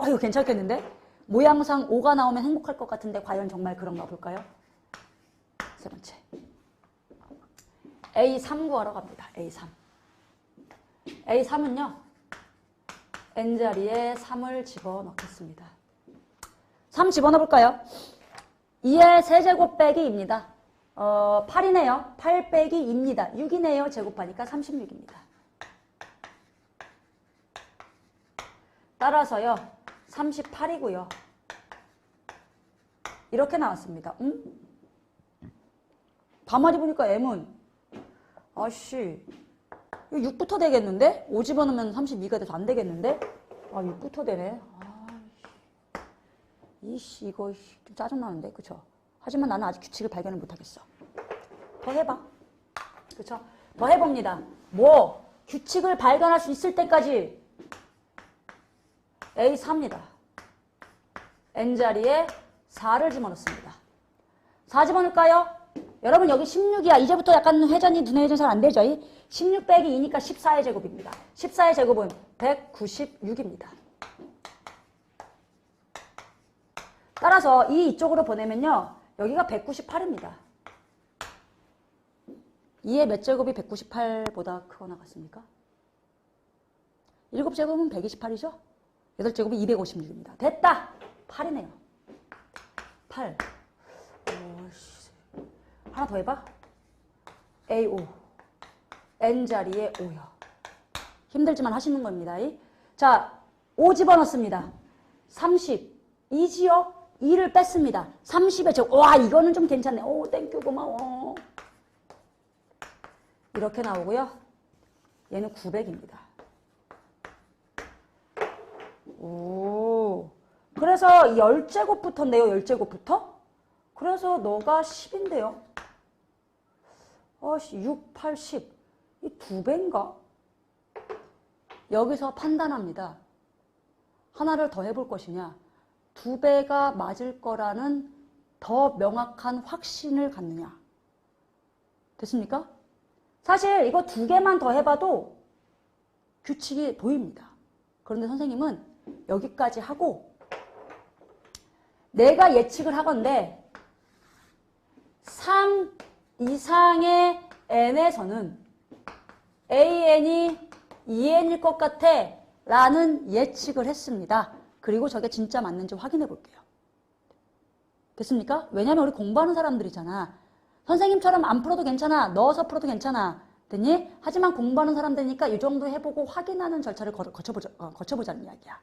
이거 괜찮겠는데? 모양상 5가 나오면 행복할 것 같은데 과연 정말 그런가 볼까요? 세 번째. A3 구하러 갑니다. A3. A3은요. n자리에 3을 집어넣겠습니다. 3 집어넣어볼까요? 2의 세제곱 빼기 2입니다. 8이네요. 8 빼기 2입니다. 6이네요. 제곱하니까 36입니다. 따라서요. 38이고요. 이렇게 나왔습니다. 가만히 보니까 m은 아씨 6부터 되겠는데? 5 집어넣으면 32가 돼서 안 되겠는데? 6부터 되네. 이씨 이거 좀 짜증나는데 그쵸? 하지만 나는 아직 규칙을 발견을 못하겠어. 더 해봐. 그쵸? 더 해봅니다. 뭐 규칙을 발견할 수 있을 때까지 A4입니다. n자리에 4를 집어넣습니다. 4 집어넣을까요? 여러분 여기 16이야. 이제부터 약간 회전이 두뇌 회전 잘 안 되죠? 16 빼기 2니까 14의 제곱입니다. 14의 제곱은 196입니다. 따라서 이쪽으로 보내면요. 여기가 198입니다. 2의 몇 제곱이 198보다 크거나 같습니까? 7제곱은 128이죠? 8제곱이 256입니다. 됐다! 8이네요. 8. 하나 더 해봐. A5. N자리에 5요. 힘들지만 하시는 겁니다. 자, 5 집어넣습니다. 30. 2지요? 2를 뺐습니다. 30에 제곱. 와, 이거는 좀 괜찮네. 오, 땡큐, 고마워. 이렇게 나오고요. 얘는 900입니다. 오. 그래서 10제곱부터인데요. 10제곱부터? 그래서 너가 10인데요. 6, 8, 10. 이 2배인가? 여기서 판단합니다. 하나를 더 해볼 것이냐. 2배가 맞을 거라는 더 명확한 확신을 갖느냐. 됐습니까? 사실 이거 2개만 더 해봐도 규칙이 보입니다. 그런데 선생님은 여기까지 하고 내가 예측을 하건대 3 이상의 n에서는 an이 2n일 것 같아 라는 예측을 했습니다. 그리고 저게 진짜 맞는지 확인해 볼게요. 됐습니까? 왜냐면 우리 공부하는 사람들이잖아. 선생님처럼 안 풀어도 괜찮아. 넣어서 풀어도 괜찮아. 됐니? 하지만 공부하는 사람들이니까 이 정도 해보고 확인하는 절차를 거쳐보자는 이야기야.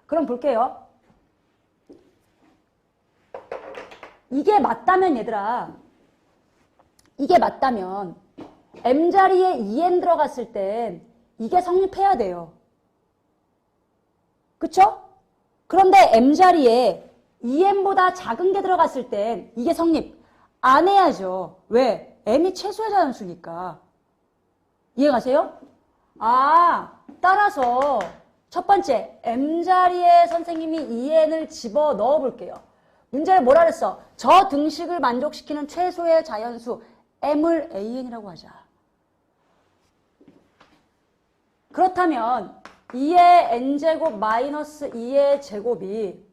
그럼 볼게요. 이게 맞다면 얘들아. 이게 맞다면 M자리에 2n 들어갔을 땐 이게 성립해야 돼요. 그쵸? 그런데 M자리에 2n보다 작은 게 들어갔을 땐 이게 성립 안 해야죠. 왜? M이 최소의 자연수니까. 이해가세요? 따라서 첫 번째 M자리에 선생님이 2n을 집어넣어 볼게요. 문제를 뭐라 그랬어? 저 등식을 만족시키는 최소의 자연수 M을 AN이라고 하자. 그렇다면 2의 n제곱 마이너스 2의 제곱이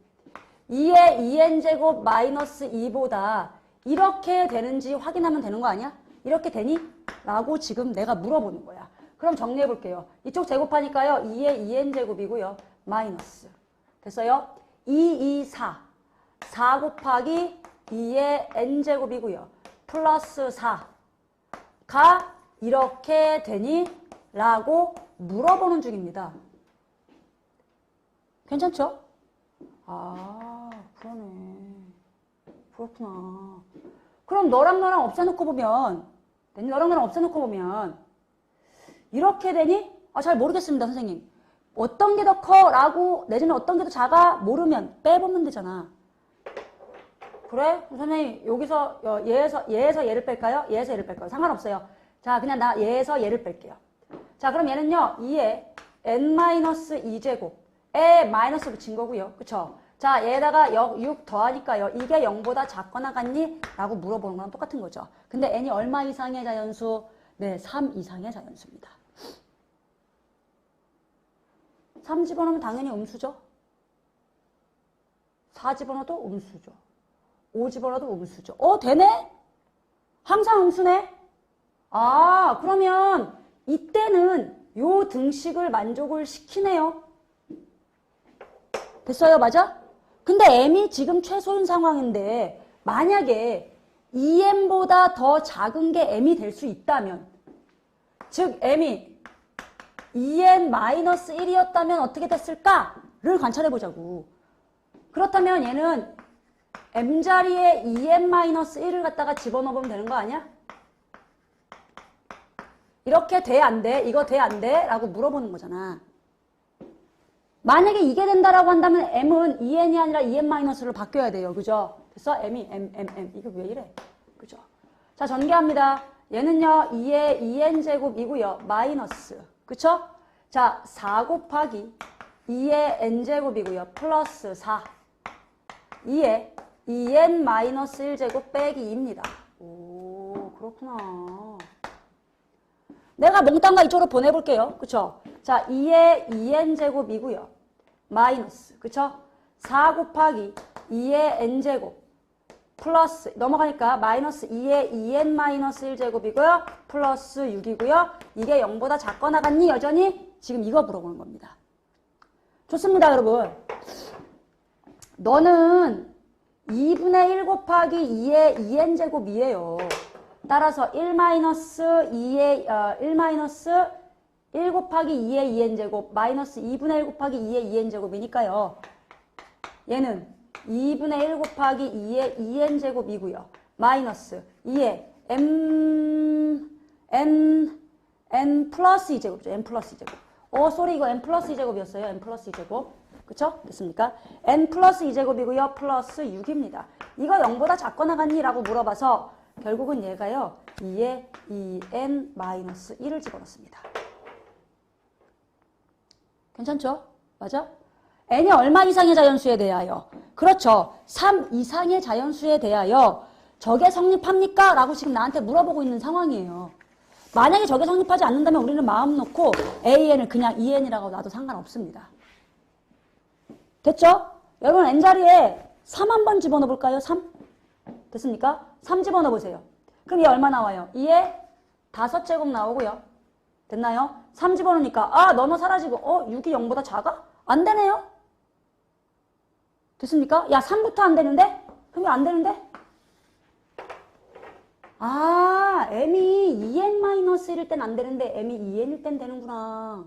2의 2n제곱 마이너스 2보다 이렇게 되는지 확인하면 되는 거 아니야? 이렇게 되니? 라고 지금 내가 물어보는 거야. 그럼 정리해 볼게요. 이쪽 제곱하니까요. 2의 2n제곱이고요. 마이너스. 됐어요? 2, 2, 4. 4 곱하기 2의 n제곱이고요. 플러스 4가 이렇게 되니? 라고 물어보는 중입니다. 괜찮죠? 그러네. 그렇구나. 그럼 너랑 나랑 없애놓고 보면, 너랑 나랑 없애놓고 보면, 이렇게 되니? 잘 모르겠습니다, 선생님. 어떤 게 더 커? 라고, 내지는 어떤 게 더 작아? 모르면 빼보면 되잖아. 그래? 선생님, 여기서, 얘에서 얘를 뺄까요? 얘에서 얘를 뺄까요? 상관없어요. 자, 그냥 나 얘에서 얘를 뺄게요. 자, 그럼 얘는요, 2에 n-2제곱에 마이너스 붙인 거고요. 그쵸? 자, 얘에다가 6 더하니까요. 이게 0보다 작거나 같니? 라고 물어보는 거랑 똑같은 거죠. 근데 n이 얼마 이상의 자연수? 네, 3 이상의 자연수입니다. 3 집어넣으면 당연히 음수죠. 4 집어넣어도 음수죠. 5 집어넣어도 음수죠. 되네? 항상 음수네? 그러면 이때는 요 등식을 만족을 시키네요. 됐어요? 맞아? 근데 m이 지금 최소인 상황인데 만약에 2m보다 더 작은 게 m이 될 수 있다면 즉 m이 2n-1이었다면 어떻게 됐을까를 관찰해 보자고. 그렇다면 얘는 m자리에 2n-1을 갖다가 집어넣으면 되는 거 아니야? 이렇게 돼, 안 돼? 이거 돼, 안 돼? 라고 물어보는 거잖아. 만약에 이게 된다라고 한다면 m은 2n이 아니라 2n-로 바뀌어야 돼요. 그죠? 됐어? m이 m. 이거 왜 이래? 그죠? 자, 전개합니다. 얘는요, 2의 2n제곱이고요. 마이너스. 그쵸? 자, 4 곱하기 2의 n제곱이고요. 플러스 4. 2의 2n-1제곱 빼기 2입니다. 오, 그렇구나. 내가 몽땅 가 이쪽으로 보내볼게요. 그쵸? 자, 2의 2n제곱이고요. 마이너스. 그쵸? 4 곱하기 2의 n제곱 플러스 넘어가니까 마이너스 2의 2n 마이너스 1제곱이고요. 플러스 6이고요. 이게 0보다 작거나 같니? 여전히? 지금 이거 물어보는 겁니다. 좋습니다, 여러분. 너는 2분의 1 곱하기 2의 2n제곱이에요. 따라서 1 마이너스 1 곱하기 2의 2n제곱 마이너스 2분의 1 곱하기 2의 2n제곱이니까요. 얘는 2분의 1 곱하기 2의 2n제곱이고요. 마이너스 2의 n 플러스 2제곱이죠. n 플러스 2제곱. 쏘리 이거 n 플러스 2제곱이었어요. n 플러스 2제곱. 그쵸? 됐습니까? n 플러스 2제곱이고요. 플러스 6입니다. 이거 0보다 작거나 같니? 라고 물어봐서 결국은 얘가요. 2의 2n 마이너스 1을 집어넣습니다. 괜찮죠? 맞아? n이 얼마 이상의 자연수에 대하여? 그렇죠. 3 이상의 자연수에 대하여 저게 성립합니까? 라고 지금 나한테 물어보고 있는 상황이에요. 만약에 저게 성립하지 않는다면 우리는 마음 놓고 an을 그냥 2n이라고 놔도 상관없습니다. 됐죠? 여러분 n자리에 3 한번 집어넣어볼까요? 3? 됐습니까? 3 집어넣어보세요. 그럼 얘 얼마 나와요? 2의 5제곱 나오고요. 됐나요? 3 집어넣으니까 너너 사라지고 6이 0보다 작아? 안 되네요? 됐습니까? 야 3부터 안 되는데? 그럼 안 되는데? m이 2n-1일 땐 안 되는데 m이 2n일 땐 되는구나.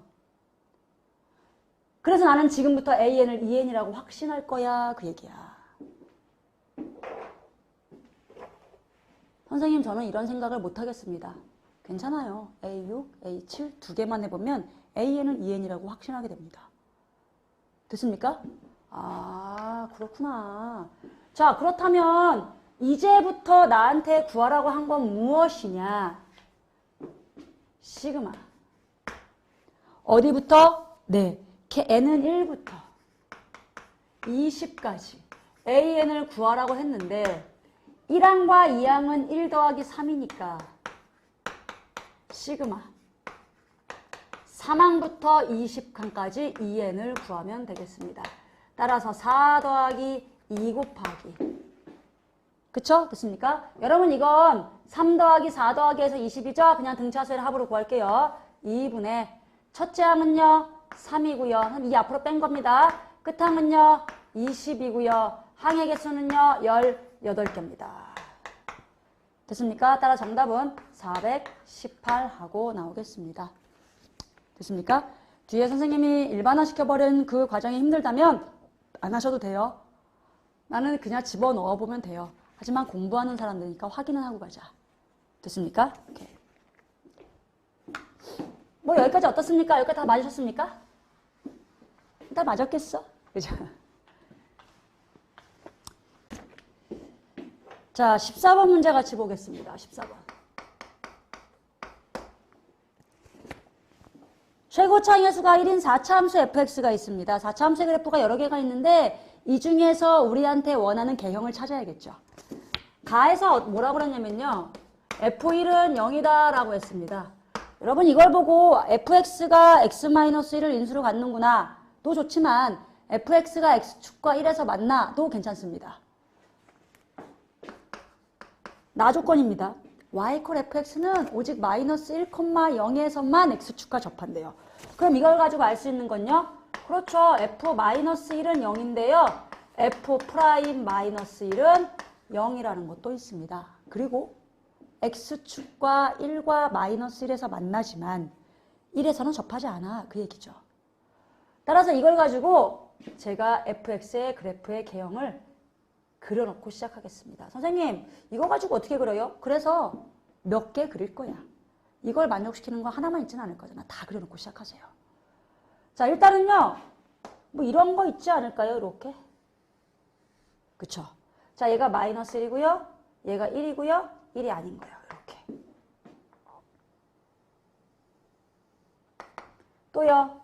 그래서 나는 지금부터 an을 2n이라고 확신할 거야. 그 얘기야. 선생님 저는 이런 생각을 못 하겠습니다. 괜찮아요. A6, A7 두 개만 해보면 an은 2n이라고 확신하게 됩니다. 됐습니까? 그렇구나. 자, 그렇다면 이제부터 나한테 구하라고 한 건 무엇이냐? 시그마. 어디부터? 네. n은 1부터 20까지 an을 구하라고 했는데 1항과 2항은 1 더하기 3이니까 시그마 3항부터 20항까지 2n을 구하면 되겠습니다. 따라서 4 더하기 2 곱하기 그쵸? 됐습니까? 여러분 이건 3 더하기 4 더하기 해서 20이죠? 그냥 등차수의 합으로 구할게요. 2분의 첫째 항은요 3이고요. 2 앞으로 뺀 겁니다. 끝항은요 20이고요. 항의 개수는요 18개입니다. 됐습니까? 따라 정답은 418 하고 나오겠습니다. 됐습니까? 뒤에 선생님이 일반화시켜버린 그 과정이 힘들다면 안 하셔도 돼요. 나는 그냥 집어넣어 보면 돼요. 하지만 공부하는 사람들이니까 확인은 하고 가자. 됐습니까? 오케이. 뭐 여기까지 어떻습니까? 여기까지 다 맞으셨습니까? 다 맞았겠어? 그죠? 자, 14번 문제 같이 보겠습니다. 14번. 최고차항의 수가 1인 4차 함수 fx가 있습니다. 4차 함수의 그래프가 여러 개가 있는데 이 중에서 우리한테 원하는 개형을 찾아야겠죠. 가에서 뭐라고 그랬냐면요. f1은 0이다 라고 했습니다. 여러분 이걸 보고 fx가 x-1을 인수로 갖는구나 도 좋지만 fx가 x축과 1에서 만나 도 괜찮습니다. 나 조건입니다. y fx는 오직 마이너스 1,0에서만 x축과 접한대요. 그럼 이걸 가지고 알 수 있는 건요. 그렇죠. f-1은 0인데요. f'-1은 0이라는 것도 있습니다. 그리고 x축과 1과 마이너스 1에서 만나지만 1에서는 접하지 않아. 그 얘기죠. 따라서 이걸 가지고 제가 fx의 그래프의 개형을 그려놓고 시작하겠습니다. 선생님 이거 가지고 어떻게 그려요? 그래서 몇 개 그릴 거야. 이걸 만족시키는 거 하나만 있지는 않을 거잖아. 다 그려놓고 시작하세요. 자 일단은요. 뭐 이런 거 있지 않을까요? 이렇게. 그쵸? 자 얘가 마이너스 1이고요. 얘가 1이고요. 1이 아닌 거예요. 이렇게. 또요.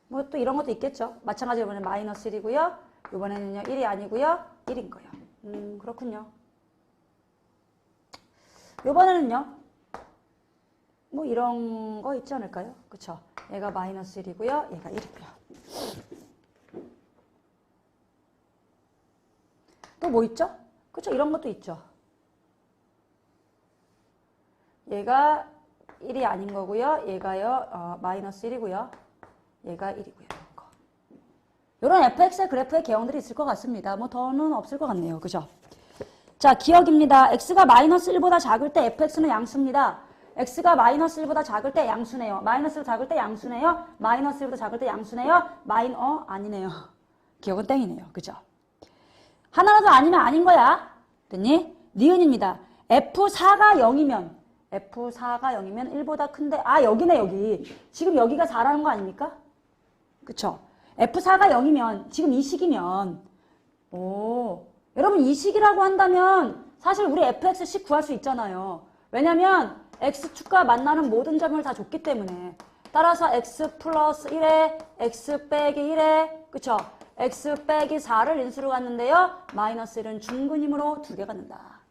뭐 또 이런 것도 있겠죠. 마찬가지로 이번엔 마이너스 1이고요. 이번에는요 1이 아니고요. 1인 거예요. 그렇군요. 이번에는요. 뭐 이런 거 있지 않을까요? 그쵸? 얘가 마이너스 1이고요. 얘가 1이고요. 또 뭐 있죠? 그쵸? 이런 것도 있죠. 얘가 1이 아닌 거고요. 얘가요, 마이너스 1이고요. 얘가 1이고요. 이런 fx의 그래프의 개형들이 있을 것 같습니다. 뭐 더는 없을 것 같네요. 그죠? 자, 기억입니다. x가 마이너스 1보다 작을 때 fx는 양수입니다. x가 마이너스 1보다 작을 때 양수네요. 마이너스 1보다 작을 때 양수네요. 마이너스 1보다 작을 때 양수네요. 아니네요. 기억은 땡이네요. 그죠? 하나라도 아니면 아닌 거야. 됐니? 니은입니다. F4가 0이면 1보다 큰데, 여기네, 여기. 지금 여기가 4라는 거 아닙니까? 그쵸? F4가 0이면, 지금 이 식이면, 여러분 이 식이라고 한다면, 사실 우리 fx10 구할 수 있잖아요. 왜냐면, x축과 만나는 모든 점을 다 줬기 때문에. 따라서 x 플러스 1에, x 빼기 1에, 그쵸? x 빼기 4를 인수로 갔는데요. 마이너스 1은 중근힘으로 2개 갖는다.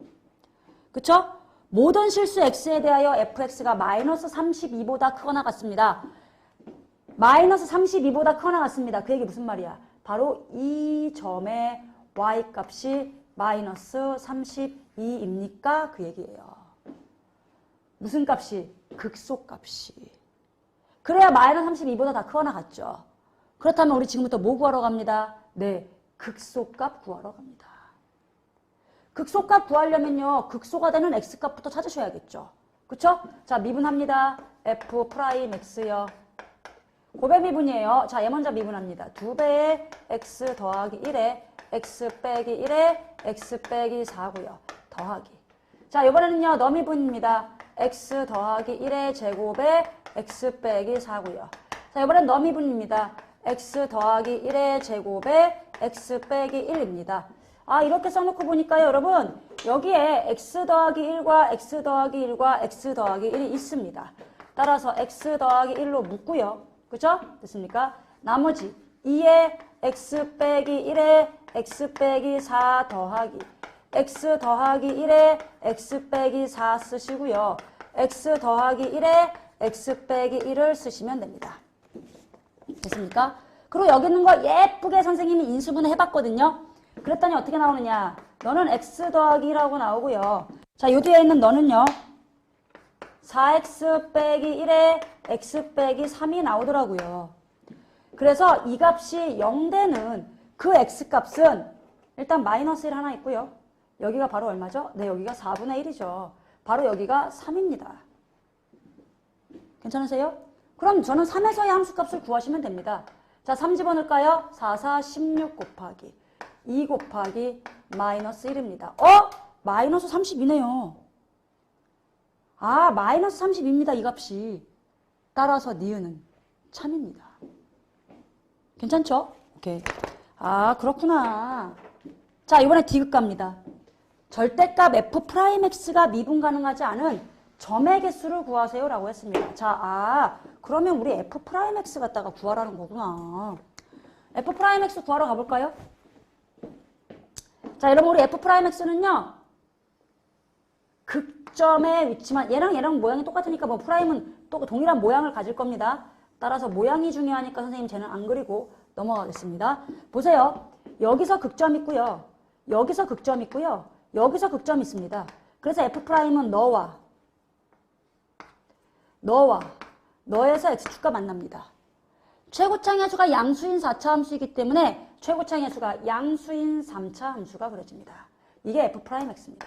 그쵸? 모든 실수 x에 대하여 fx가 마이너스 32보다 크거나 같습니다. 마이너스 32보다 크거나 같습니다. 그 얘기 무슨 말이야? 바로 이 점의 y값이 마이너스 32입니까? 그 얘기예요. 무슨 값이? 극소값이. 그래야 마이너스 32보다 다 크거나 같죠. 그렇다면 우리 지금부터 뭐 구하러 갑니다? 네, 극소값 구하러 갑니다. 극소값 구하려면요, 극소가 되는 x값부터 찾으셔야겠죠. 그쵸? 자, 미분합니다. f 프라임 x요. 고백 미분이에요. 자, 얘 먼저 미분합니다. 2배의 x 더하기 1에 x 빼기 1에 x 빼기 4고요. 더하기. 자, 이번에는요, 너미분입니다. x 더하기 1의 제곱에 x 빼기 4고요. 자, 이번엔 너미분입니다. x 더하기 1의 제곱에 x 빼기 1입니다. 이렇게 써놓고 보니까요, 여러분, 여기에 x 더하기 1과 x 더하기 1과 x 더하기 1이 있습니다. 따라서 x 더하기 1로 묶고요. 그죠? 됐습니까? 나머지 2에 x 빼기 1에 x 빼기 4 더하기 x 더하기 1에 x 빼기 4 쓰시고요. x 더하기 1에 x 빼기 1을 쓰시면 됩니다. 됐습니까? 그리고 여기 있는 거 예쁘게 선생님이 인수분해 해봤거든요. 그랬더니 어떻게 나오느냐. 너는 x 더하기 1하고 나오고요. 자, 요 뒤에 있는 너는요. 4x 빼기 1에 x 빼기 3이 나오더라고요. 그래서 이 값이 0되는 그 x값은 일단 마이너스 1 하나 있고요. 여기가 바로 얼마죠? 네, 여기가 4분의 1이죠. 바로 여기가 3입니다. 괜찮으세요? 그럼 저는 3에서의 함수값을 구하시면 됩니다. 자, 3 집어넣을까요? 4, 4, 16 곱하기 2 곱하기 마이너스 1입니다. 마이너스 32네요. 마이너스 32입니다. 이 값이. 따라서 니은은 참입니다. 괜찮죠? 오케이. 그렇구나. 자, 이번에 D급 갑니다. 절대값 f'x가 미분 가능하지 않은 점의 개수를 구하세요 라고 했습니다. 자, 그러면 우리 f'x 갖다가 구하라는 거구나. f'x 구하러 가볼까요? 자, 여러분 우리 f'x는요. 극점의 위치만, 얘랑 모양이 똑같으니까 뭐 프라임은 또 동일한 모양을 가질 겁니다. 따라서 모양이 중요하니까 선생님 쟤는 안 그리고 넘어가겠습니다. 보세요. 여기서 극점 있고요. 여기서 극점 있고요. 여기서 극점 있습니다. 그래서 f'은 너에서 x축과 만납니다. 최고차의 수가 양수인 4차 함수이기 때문에 최고차의 수가 양수인 3차 함수가 그려집니다. 이게 f'x입니다.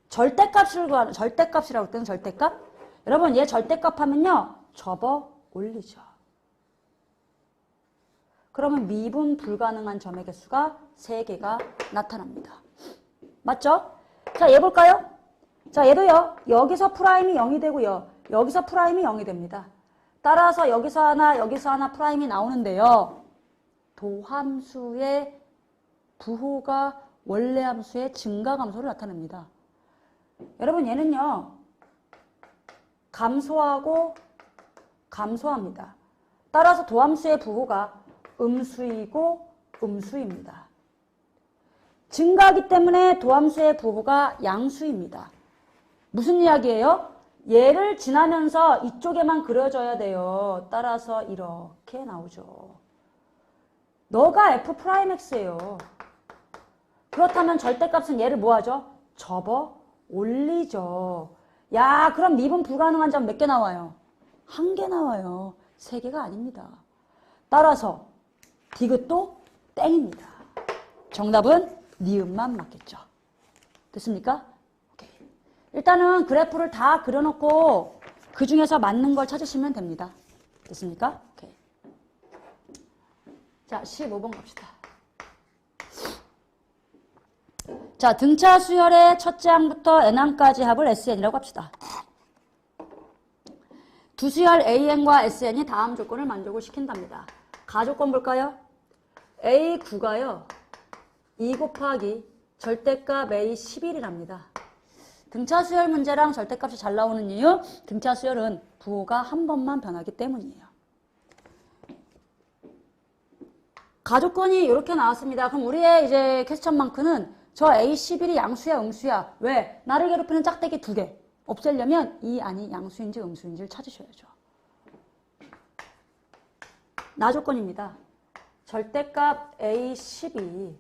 절대값을 구하는, 절대값이라고 할 때는 절대값? 여러분, 얘 절대값 하면요, 접어 올리죠. 그러면 미분 불가능한 점의 개수가 3개가 나타납니다. 맞죠? 자, 얘 볼까요? 자, 얘도요, 여기서 프라임이 0이 되고요, 여기서 프라임이 0이 됩니다. 따라서 여기서 하나 프라임이 나오는데요. 도함수의 부호가 원래 함수의 증가감소를 나타냅니다. 여러분, 얘는요, 감소하고 감소합니다. 따라서 도함수의 부호가 음수이고 음수입니다. 증가하기 때문에 도함수의 부호가 양수입니다. 무슨 이야기예요? 얘를 지나면서 이쪽에만 그려져야 돼요. 따라서 이렇게 나오죠. 너가 f'x예요. 그렇다면 절대값은 얘를 뭐 하죠? 접어 올리죠. 야, 그럼 미분 불가능한 점 몇 개 나와요? 한 개 나와요. 세 개가 아닙니다. 따라서 디귿도 땡입니다. 정답은 니은만 맞겠죠. 됐습니까? 오케이. 일단은 그래프를 다 그려놓고 그 중에서 맞는 걸 찾으시면 됩니다. 됐습니까? 오케이. 자, 15번 갑시다. 자, 등차 수열의 첫째 항부터 n항까지 합을 SN이라고 합시다. 두 수열 AN과 SN이 다음 조건을 만족을 시킨답니다. 가조건 볼까요? A9가요. 2 곱하기 절대값 A11이랍니다. 등차 수열 문제랑 절대값이 잘 나오는 이유, 등차 수열은 부호가 한 번만 변하기 때문이에요. 가조건이 이렇게 나왔습니다. 그럼 우리의 이제 퀘스천 마크는 저 A11이 양수야, 음수야. 왜? 나를 괴롭히는 짝대기 2개. 없애려면 이 안이 양수인지 음수인지를 찾으셔야죠. 나조건입니다. 절대값 A12,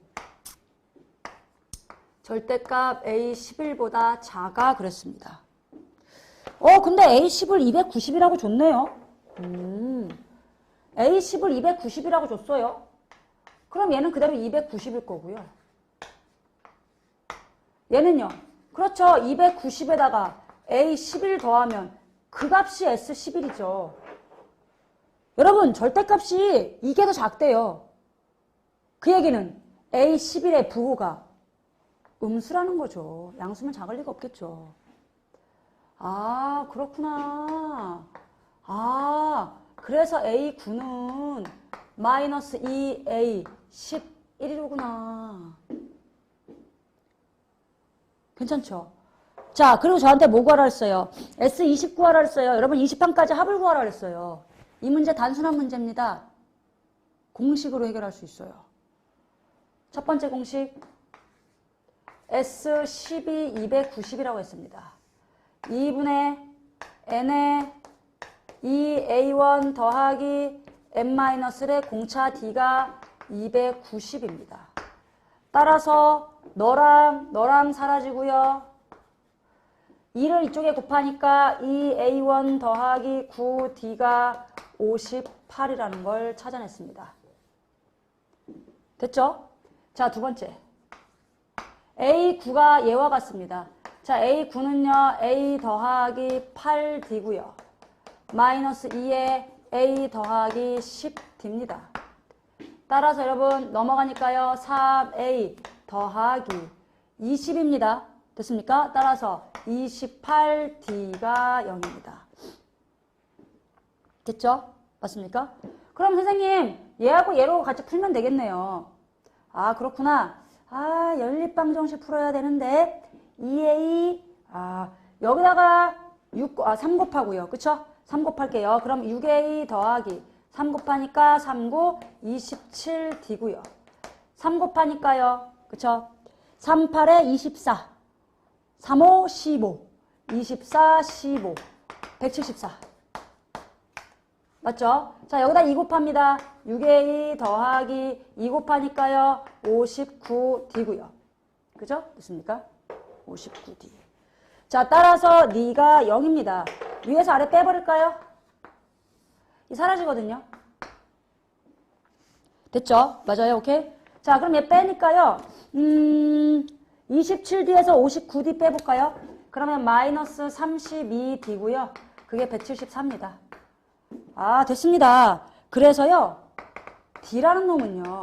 절대값 A11보다 작아 그랬습니다. 근데 A10을 290이라고 줬네요. A10을 290이라고 줬어요. 그럼 얘는 그대로 290일 거고요. 얘는요. 그렇죠. 290에다가 A11 더하면 그 값이 S11이죠. 여러분 절대값이 이게 더 작대요. 그 얘기는 A11의 부호가 음수라는 거죠. 양수면 작을 리가 없겠죠. 아, 그렇구나. 아, 그래서 A9는 마이너스 2A11이로구나. 괜찮죠? 자, 그리고 저한테 뭐 구하라 했어요? S20 구하라 했어요. 여러분 20판까지 합을 구하라 했어요. 이 문제 단순한 문제입니다. 공식으로 해결할 수 있어요. 첫 번째 공식 S12 290이라고 했습니다. 2분의 n의 2a1 더하기 n-의 공차 d가 290입니다. 따라서 너랑 사라지고요. 2를 이쪽에 곱하니까 2a1 더하기 9d가 58이라는 걸 찾아냈습니다. 됐죠? 자, 두 번째. A9가 얘와 같습니다. 자, A9는요, A 더하기 8D고요. 마이너스 2에 A 더하기 10D입니다. 따라서 여러분 넘어가니까요, 3A 더하기 20입니다. 됐습니까? 따라서 28D가 0입니다. 됐죠? 맞습니까? 그럼 선생님, 얘하고 얘로 같이 풀면 되겠네요. 아, 그렇구나. 아, 연립방정식 풀어야 되는데 2a 여기다가 3 곱하고요. 그쵸? 3 곱할게요. 그럼 6a 더하기 3 곱하니까 3, 9, 27d고요. 3 곱하니까요. 그쵸? 3, 8에 24, 3, 5, 15, 24, 15, 174. 맞죠? 자, 여기다 2 곱합니다. 6a 더하기 2 곱하니까요. 59d고요. 그죠? 됐습니까? 59d. 자, 따라서 니가 0입니다. 위에서 아래 빼버릴까요? 이 사라지거든요. 됐죠? 맞아요. 오케이? 자, 그럼 얘 빼니까요. 27d에서 59d 빼볼까요? 그러면 마이너스 32d고요. 그게 174입니다. 아, 됐습니다. 그래서요, D라는 놈은요,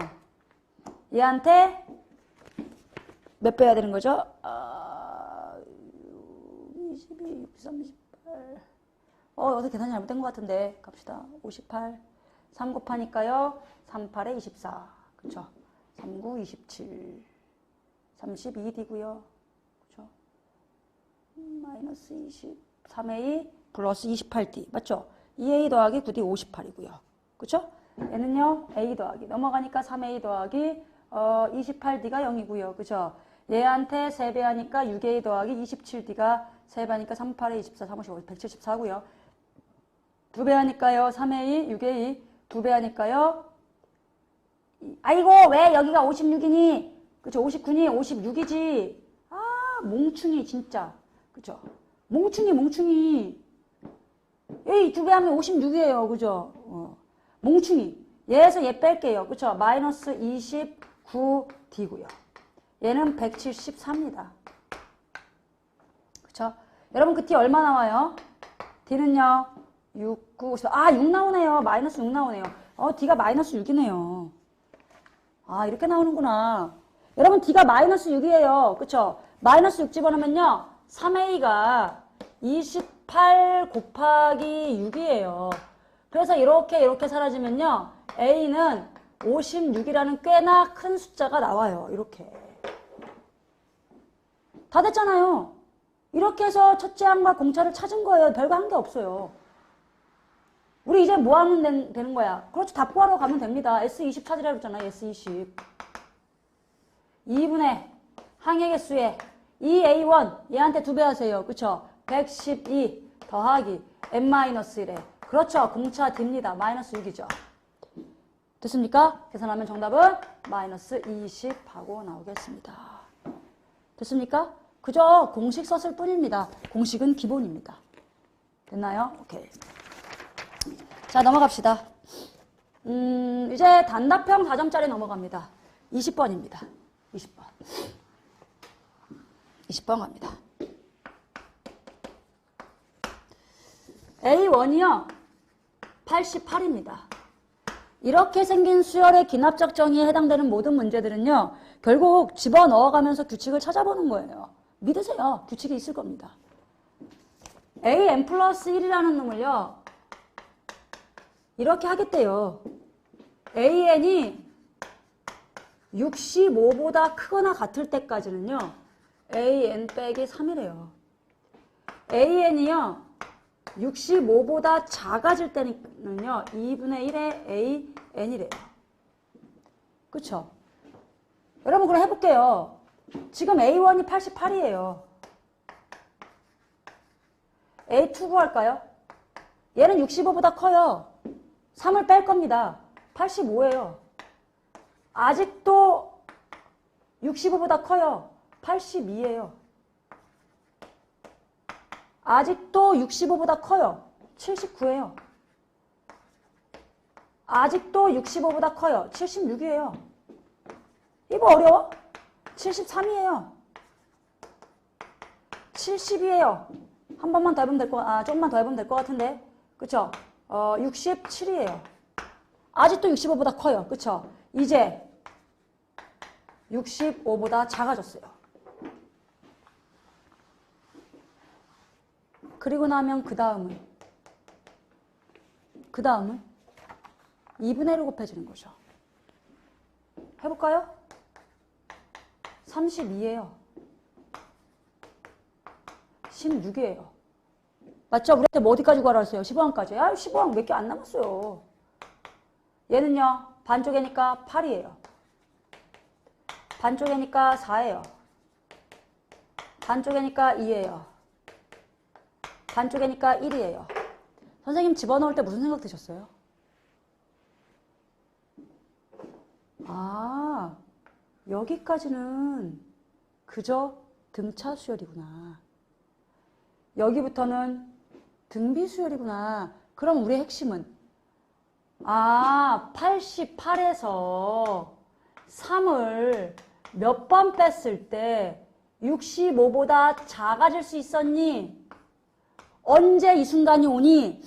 얘한테 몇 빼야 되는 거죠? 22, 38. 어떻게 계산이 잘못된 것 같은데. 갑시다. 58. 3 곱하니까요, 38에 24. 그쵸? 39, 27. 32D고요. 그쵸? 마이너스 20. 3A 플러스 28D. 맞죠? 2A 더하기 9D 58이고요. 그쵸? 얘는요, A 더하기. 넘어가니까 3A 더하기 28D가 0이고요. 그쵸? 얘한테 3배 하니까 6A 더하기 27D가 3배 하니까 38에 24, 35, 174고요. 2배 하니까요, 3A, 6A. 2배 하니까요. 아이고, 왜 여기가 56이니? 그쵸? 59니 56이지. 아, 몽충이 진짜. 그쵸? 몽충이. 에이, 2배 하면 56이에요. 그죠? 몽충이. 얘에서 얘 뺄게요. 그쵸? 마이너스 29D고요. 얘는 173입니다. 그쵸? 여러분 그 D 얼마 나와요? D는요? 6, 9, 10. 아, 6 나오네요. 마이너스 6 나오네요. D가 마이너스 6이네요. 아, 이렇게 나오는구나. 여러분 D가 마이너스 6이에요. 그쵸? 마이너스 6 집어넣으면요. 3A가 28 곱하기 6이에요. 그래서 이렇게 사라지면요. A는 56이라는 꽤나 큰 숫자가 나와요. 이렇게. 다 됐잖아요. 이렇게 해서 첫째 항과 공차를 찾은 거예요. 별거 한 게 없어요. 우리 이제 뭐 하면 되는 거야? 그렇죠. 답 구하러 가면 됩니다. S20 찾으라고 했잖아요. S20. 2분의 항의 개수에 2A1 얘한테 2배 하세요. 그쵸? 112 더하기 N-1에 그렇죠. 공차 D입니다. 마이너스 6이죠. 됐습니까? 계산하면 정답은 마이너스 20 하고 나오겠습니다. 됐습니까? 그저 공식 썼을 뿐입니다. 공식은 기본입니다. 됐나요? 오케이. 자, 넘어갑시다. 이제 단답형 4점짜리 넘어갑니다. 20번입니다. 20번. 20번 갑니다. A1이요. 88입니다. 이렇게 생긴 수열의 기납적 정의에 해당되는 모든 문제들은요. 결국 집어넣어가면서 규칙을 찾아보는 거예요. 믿으세요. 규칙이 있을 겁니다. AN 플러스 1이라는 놈을요. 이렇게 하겠대요. AN이 65보다 크거나 같을 때까지는요. AN 빼기 3이래요. AN이요. 65보다 작아질 때는요. 2분의 1의 AN이래요. 그쵸? 여러분 그럼 해볼게요. 지금 A1이 88이에요. A2 구할까요? 얘는 65보다 커요. 3을 뺄 겁니다. 85예요. 아직도 65보다 커요. 82예요. 아직도 65보다 커요. 79예요. 아직도 65보다 커요. 76이에요. 이거 어려워? 73이에요. 70이에요. 한 번만 더 해보면 될 거, 조금만 더 해보면 될 것 같은데. 그쵸? 67이에요. 아직도 65보다 커요. 그쵸? 이제 65보다 작아졌어요. 그리고 나면 그 다음은 2분의 1로 곱해지는 거죠. 해볼까요? 32예요. 16이에요. 맞죠? 우리한테 뭐 어디까지 구하라 했어요? 15항까지. 15항 몇 개 안 남았어요. 얘는요. 반쪽이니까 8이에요. 반쪽이니까 4예요. 반쪽이니까 2예요. 반쪽이니까 1이에요. 선생님 집어넣을 때 무슨 생각 드셨어요? 아, 여기까지는 그저 등차 수열이구나. 여기부터는 등비 수열이구나. 그럼 우리의 핵심은 88에서 3을 몇 번 뺐을 때 65보다 작아질 수 있었니? 언제 이 순간이 오니?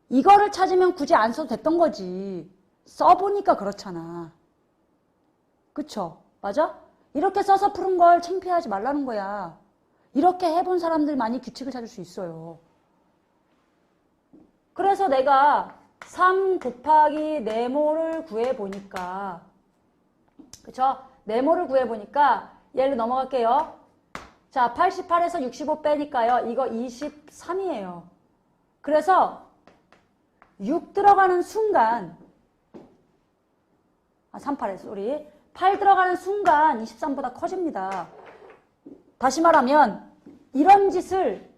이거를 찾으면 굳이 안 써도 됐던 거지. 써보니까 그렇잖아. 그쵸? 맞아? 이렇게 써서 푸는 걸 창피하지 말라는 거야. 이렇게 해본 사람들만이 규칙을 찾을 수 있어요. 그래서 내가 3 곱하기 네모를 구해보니까, 그쵸? 네모를 구해보니까 얘를 넘어갈게요. 자, 88에서 65 빼니까요. 이거 23이에요. 그래서 6 들어가는 순간 38에서 우리 8 들어가는 순간 23보다 커집니다. 다시 말하면 이런 짓을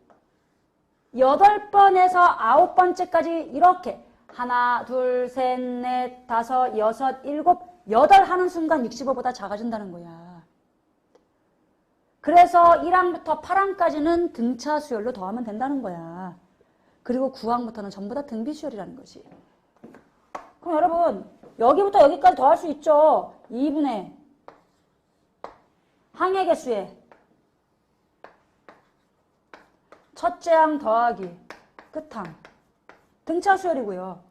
8번에서 9번째까지 이렇게 하나, 둘, 셋, 넷, 다섯, 여섯, 일곱, 8 하는 순간 65보다 작아진다는 거야. 그래서 1항부터 8항까지는 등차 수열로 더하면 된다는 거야. 그리고 9항부터는 전부 다 등비 수열이라는 거지. 그럼 여러분 여기부터 여기까지 더할 수 있죠. 2분의 항의 개수에 첫째 항 더하기 끝항 등차 수열이고요.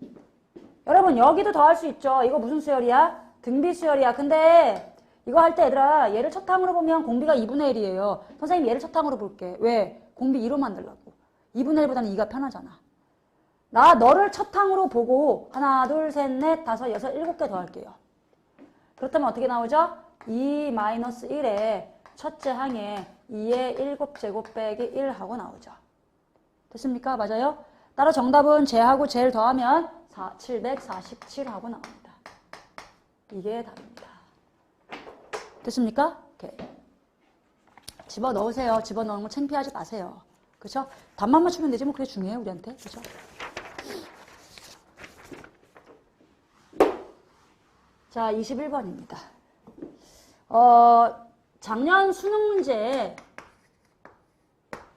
여러분 여기도 더할 수 있죠. 이거 무슨 수열이야? 등비 수열이야. 근데 이거 할 때 얘들아 얘를 첫 항으로 보면 공비가 2분의 1이에요. 선생님 얘를 첫 항으로 볼게. 왜? 공비 2로 만들려고. 2분의 1보다는 2가 편하잖아. 나 너를 첫 항으로 보고 하나 둘 셋 넷 다섯 여섯 7개 더할게요. 그렇다면 어떻게 나오죠? 2-1에 첫째 항에 2의 7제곱 빼기 1 하고 나오죠. 됐습니까? 맞아요? 따라 정답은 쟤하고 쟤를 더하면 747 하고 나옵니다. 이게 답입니다. 됐습니까? 오케이. 집어넣으세요. 집어넣는 거 창피하지 마세요. 그쵸? 답만 맞추면 되지 뭐 그게 중요해요 우리한테. 그쵸? 자 21번입니다. 작년 수능 문제에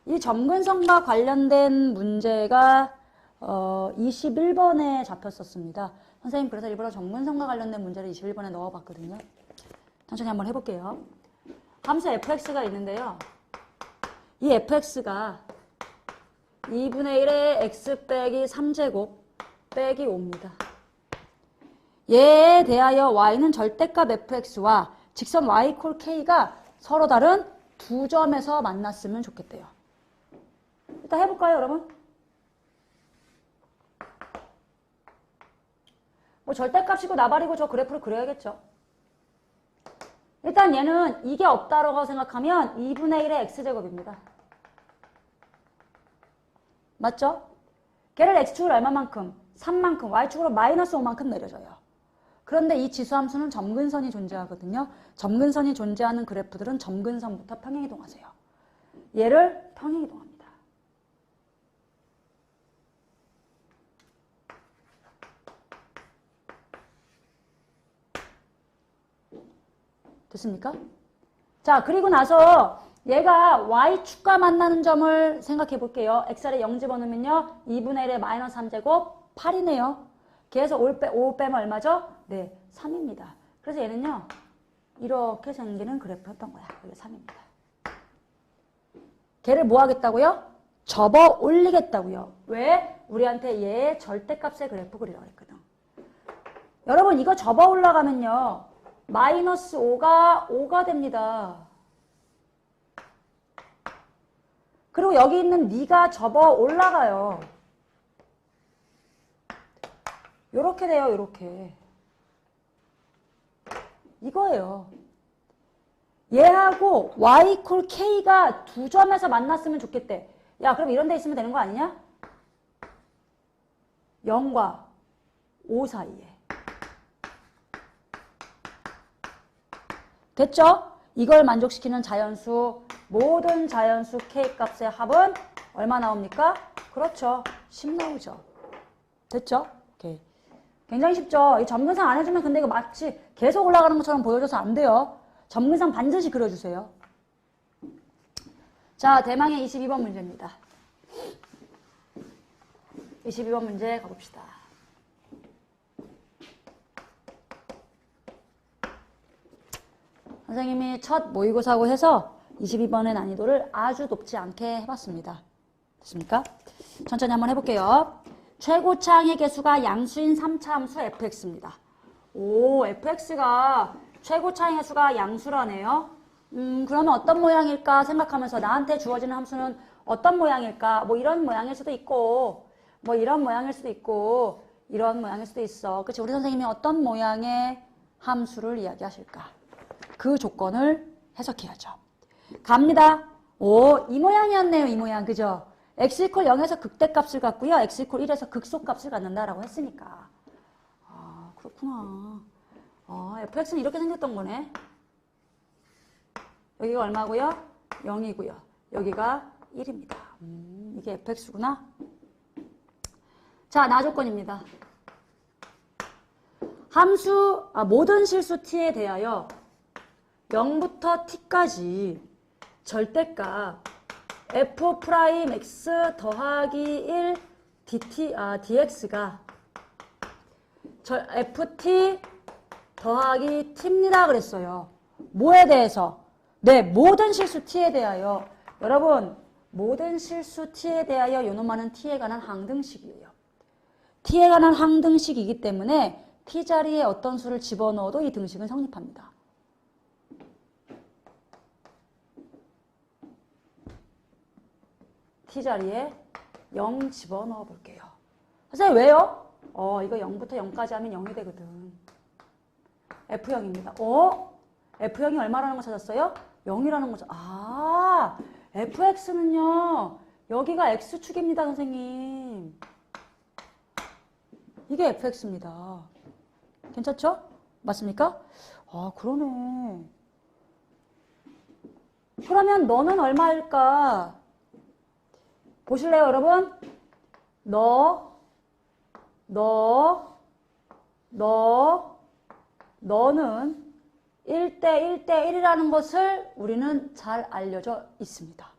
이 점근성과 관련된 문제가 21번에 잡혔었습니다. 선생님 그래서 일부러 점근성과 관련된 문제를 21번에 넣어봤거든요. 천천히 한번 해볼게요. 함수 fx가 있는데요. 이 fx가 2분의 1의 x 빼기 3제곱 빼기 5입니다. 얘에 대하여 y는 절대값 fx와 직선 y 콜 k가 서로 다른 두 점에서 만났으면 좋겠대요. 일단 해볼까요, 여러분? 뭐 절대값이고 나발이고 저 그래프를 그려야겠죠. 일단 얘는 이게 없다라고 생각하면 2분의 1의 x제곱입니다. 맞죠? 걔를 x축으로 얼마만큼? 3만큼, y축으로 마이너스 5만큼 내려줘요. 그런데 이 지수함수는 점근선이 존재하거든요. 점근선이 존재하는 그래프들은 점근선부터 평행이동하세요. 얘를 평행이동합니다. 됐습니까? 자, 그리고 나서 얘가 y축과 만나는 점을 생각해 볼게요. x를 0 집어넣으면요. 2분의 1의 마이너스 3제곱 8이네요. 걔에서 5 빼면 얼마죠? 네, 3입니다. 그래서 얘는요. 이렇게 생기는 그래프였던 거야. 이게 3입니다. 걔를 뭐 하겠다고요? 접어 올리겠다고요. 왜? 우리한테 얘의 절대값의 그래프 그리라고 했거든. 여러분 이거 접어 올라가면요. 마이너스 5가 됩니다. 그리고 여기 있는 니가 접어 올라가요. 요렇게 돼요, 요렇게. 이거예요. 얘하고 y 콜 k가 두 점에서 만났으면 좋겠대. 야, 그럼 이런 데 있으면 되는 거 아니냐? 0과 5 사이에. 됐죠? 이걸 만족시키는 자연수, 모든 자연수 k 값의 합은 얼마 나옵니까? 그렇죠. 10 나오죠. 됐죠? 오케이. 굉장히 쉽죠? 이 점근상 안 해주면 근데 이거 마치 계속 올라가는 것처럼 보여줘서 안 돼요. 점근상 반드시 그려주세요. 자, 대망의 22번 문제입니다. 22번 문제 가봅시다. 선생님이 첫 모의고사고 해서 22번의 난이도를 아주 높지 않게 해봤습니다. 됐습니까? 천천히 한번 해볼게요. 최고차항의 개수가 양수인 3차 함수 fx입니다. 오, fx가 최고차항의 수가 양수라네요. 그러면 어떤 모양일까 생각하면서 나한테 주어지는 함수는 어떤 모양일까? 뭐 이런 모양일 수도 있고, 뭐 이런 모양일 수도 있고, 이런 모양일 수도 있어. 그치? 우리 선생님이 어떤 모양의 함수를 이야기하실까? 그 조건을 해석해야죠. 갑니다. 오, 이 모양이었네요. 이 모양. 그죠? x 이퀄 0에서 극대값을 갖고요. x 이퀄 1에서 극소값을 갖는다라고 했으니까. 아, 그렇구나. fx는 이렇게 생겼던 거네. 여기가 얼마고요? 0이고요. 여기가 1입니다. 이게 fx구나. 자, 나 조건입니다. 모든 실수 t에 대하여 0부터 t까지 절대값 f'x 더하기 1 dx가 ft 더하기 t입니다 그랬어요. 뭐에 대해서? 네, 모든 실수 t에 대하여. 여러분, 모든 실수 t에 대하여 요놈하는 t에 관한 항등식이에요. t에 관한 항등식이기 때문에 t 자리에 어떤 수를 집어넣어도 이 등식은 성립합니다. t 자리에 0 집어넣어 볼게요. 선생님 왜요? 이거 0부터 0까지 하면 0이 되거든. F0입니다. F0이 얼마라는 거 찾았어요? 0이라는 거죠. fx는요. 여기가 x축입니다, 선생님. 이게 fx입니다. 괜찮죠? 맞습니까? 그러네. 그러면 너는 얼마일까? 보실래요, 여러분? 너는 1대 1대 1이라는 것을 우리는 잘 알려져 있습니다.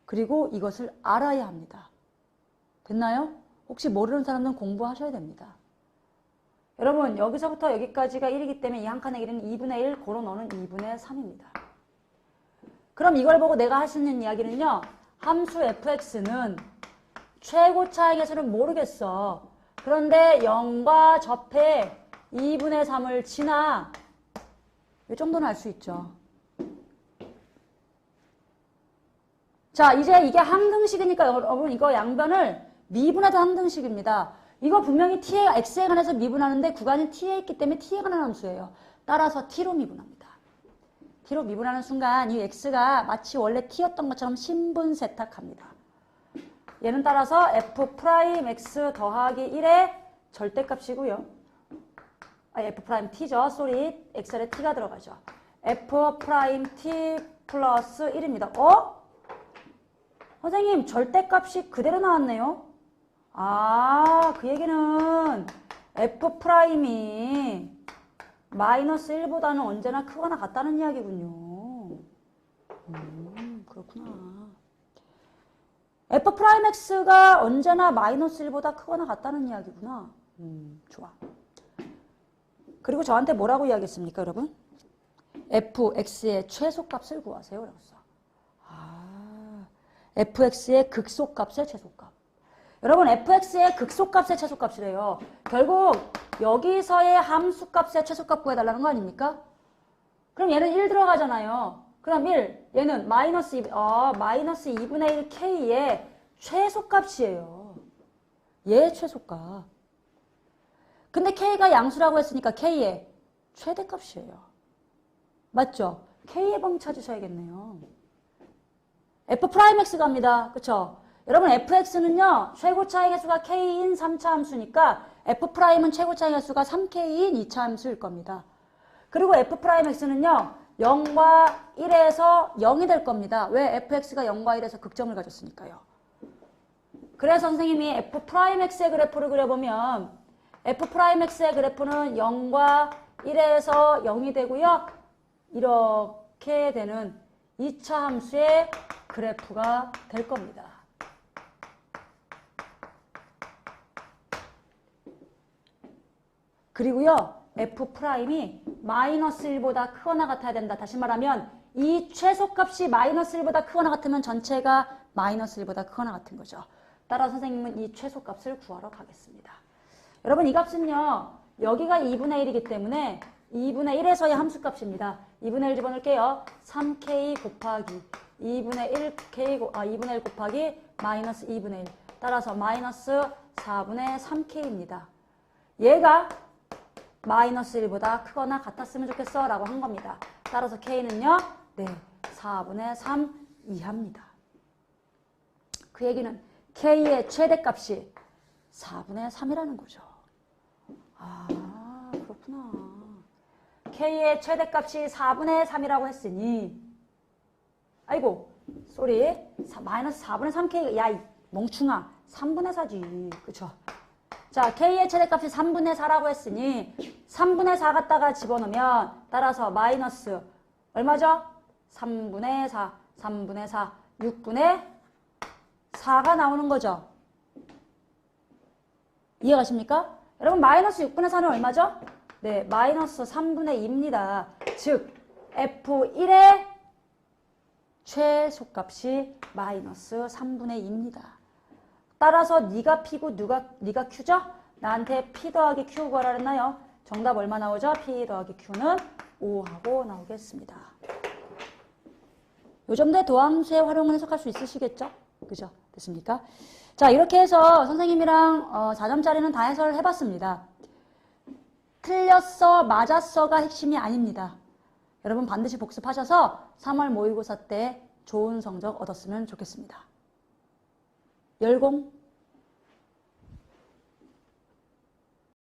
그리고 이것을 알아야 합니다. 됐나요? 혹시 모르는 사람은 공부하셔야 됩니다. 여러분, 여기서부터 여기까지가 1이기 때문에 이 한 칸의 길이는 2분의 1, 고로 너는 2분의 3입니다. 그럼 이걸 보고 내가 할 수 있는 이야기는요. 함수 fx는 최고 차의 개수를 모르겠어. 그런데 0과 접해 2분의 3을 지나. 이 정도는 알 수 있죠. 자, 이제 이게 항등식이니까 여러분 이거 양변을 미분해도 항등식입니다. 이거 분명히 t에 x에 관해서 미분하는데 구간이 t에 있기 때문에 t에 관한 함수예요. 따라서 t로 미분합니다. t로 미분하는 순간 이 x가 마치 원래 t였던 것처럼 신분 세탁합니다. 얘는 따라서 f'x 더하기 1의 절대값이고요. f't죠. 쏘리. x에 t가 들어가죠. f't 플러스 1입니다. 선생님 절대값이 그대로 나왔네요. 그 얘기는 f'이 마이너스 1보다는 언제나 크거나 같다는 이야기군요. 그렇구나. f'x가 언제나 마이너스 1보다 크거나 같다는 이야기구나. 좋아. 그리고 저한테 뭐라고 이야기했습니까, 여러분? fx의 최소값을 구하세요. 그랬어. fx의 극소값의 최소값. 여러분, fx의 극소값의 최소값이래요. 결국 여기서의 함수값의 최소값 구해달라는 거 아닙니까? 그럼 얘는 1 들어가잖아요. 그럼 1, 얘는 마이너스 2분의 1 k의 최소값이에요. 얘의 최소값. 근데 k가 양수라고 했으니까 k의 최대값이에요. 맞죠? k의 범위 찾으셔야겠네요. f'x 갑니다. 그쵸? 여러분 fx는요. 최고차의 개수가 k인 3차 함수니까 f'은 최고차의 개수가 3k인 2차 함수일 겁니다. 그리고 f'x는요. 0과 1에서 0이 될 겁니다. 왜? fx가 0과 1에서 극점을 가졌으니까요. 그래서 선생님이 f'x의 그래프를 그려보면 f'x의 그래프는 0과 1에서 0이 되고요. 이렇게 되는 2차 함수의 그래프가 될 겁니다. 그리고요. f'이 마이너스 1보다 크거나 같아야 된다. 다시 말하면 이 최소값이 마이너스 1보다 크거나 같으면 전체가 마이너스 1보다 크거나 같은 거죠. 따라 선생님은 이 최소값을 구하러 가겠습니다. 여러분 이 값은요. 여기가 2분의 1이기 때문에 2분의 1에서의 함수값입니다. 2분의 1 집어넣을게요. 3k 곱하기 2분의 1 곱하기 마이너스 2분의 1. 따라서 마이너스 4분의 3k입니다. 얘가 마이너스 1보다 크거나 같았으면 좋겠어 라고 한 겁니다. 따라서 k는요. 네, 4분의 3 이하입니다. 그 얘기는 k의 최대값이 4분의 3이라는 거죠. 그렇구나. k의 최대값이 4분의 3이라고 했으니 아이고 쏘리 마이너스 4분의 3k 야 이 멍충아 3분의 4지 그쵸? 자, K의 최대값이 3분의 4라고 했으니 3분의 4 갖다가 집어넣으면 따라서 마이너스 얼마죠? 3분의 4, 3분의 4, 6분의 4가 나오는 거죠. 이해가십니까? 여러분 마이너스 6분의 4는 얼마죠? 네, 마이너스 3분의 2입니다. 즉 F1의 최소값이 마이너스 3분의 2입니다. 따라서 네가 P고 네가 Q죠? 나한테 P 더하기 Q 구하라 했나요? 정답 얼마 나오죠? P 더하기 Q는 5하고 나오겠습니다. 요 정도의 도함수의 활용을 해석할 수 있으시겠죠? 그죠? 됐습니까? 자, 이렇게 해서 선생님이랑 4점짜리는 다 해설을 해봤습니다. 틀렸어, 맞았어가 핵심이 아닙니다. 여러분 반드시 복습하셔서 3월 모의고사 때 좋은 성적 얻었으면 좋겠습니다. 열공!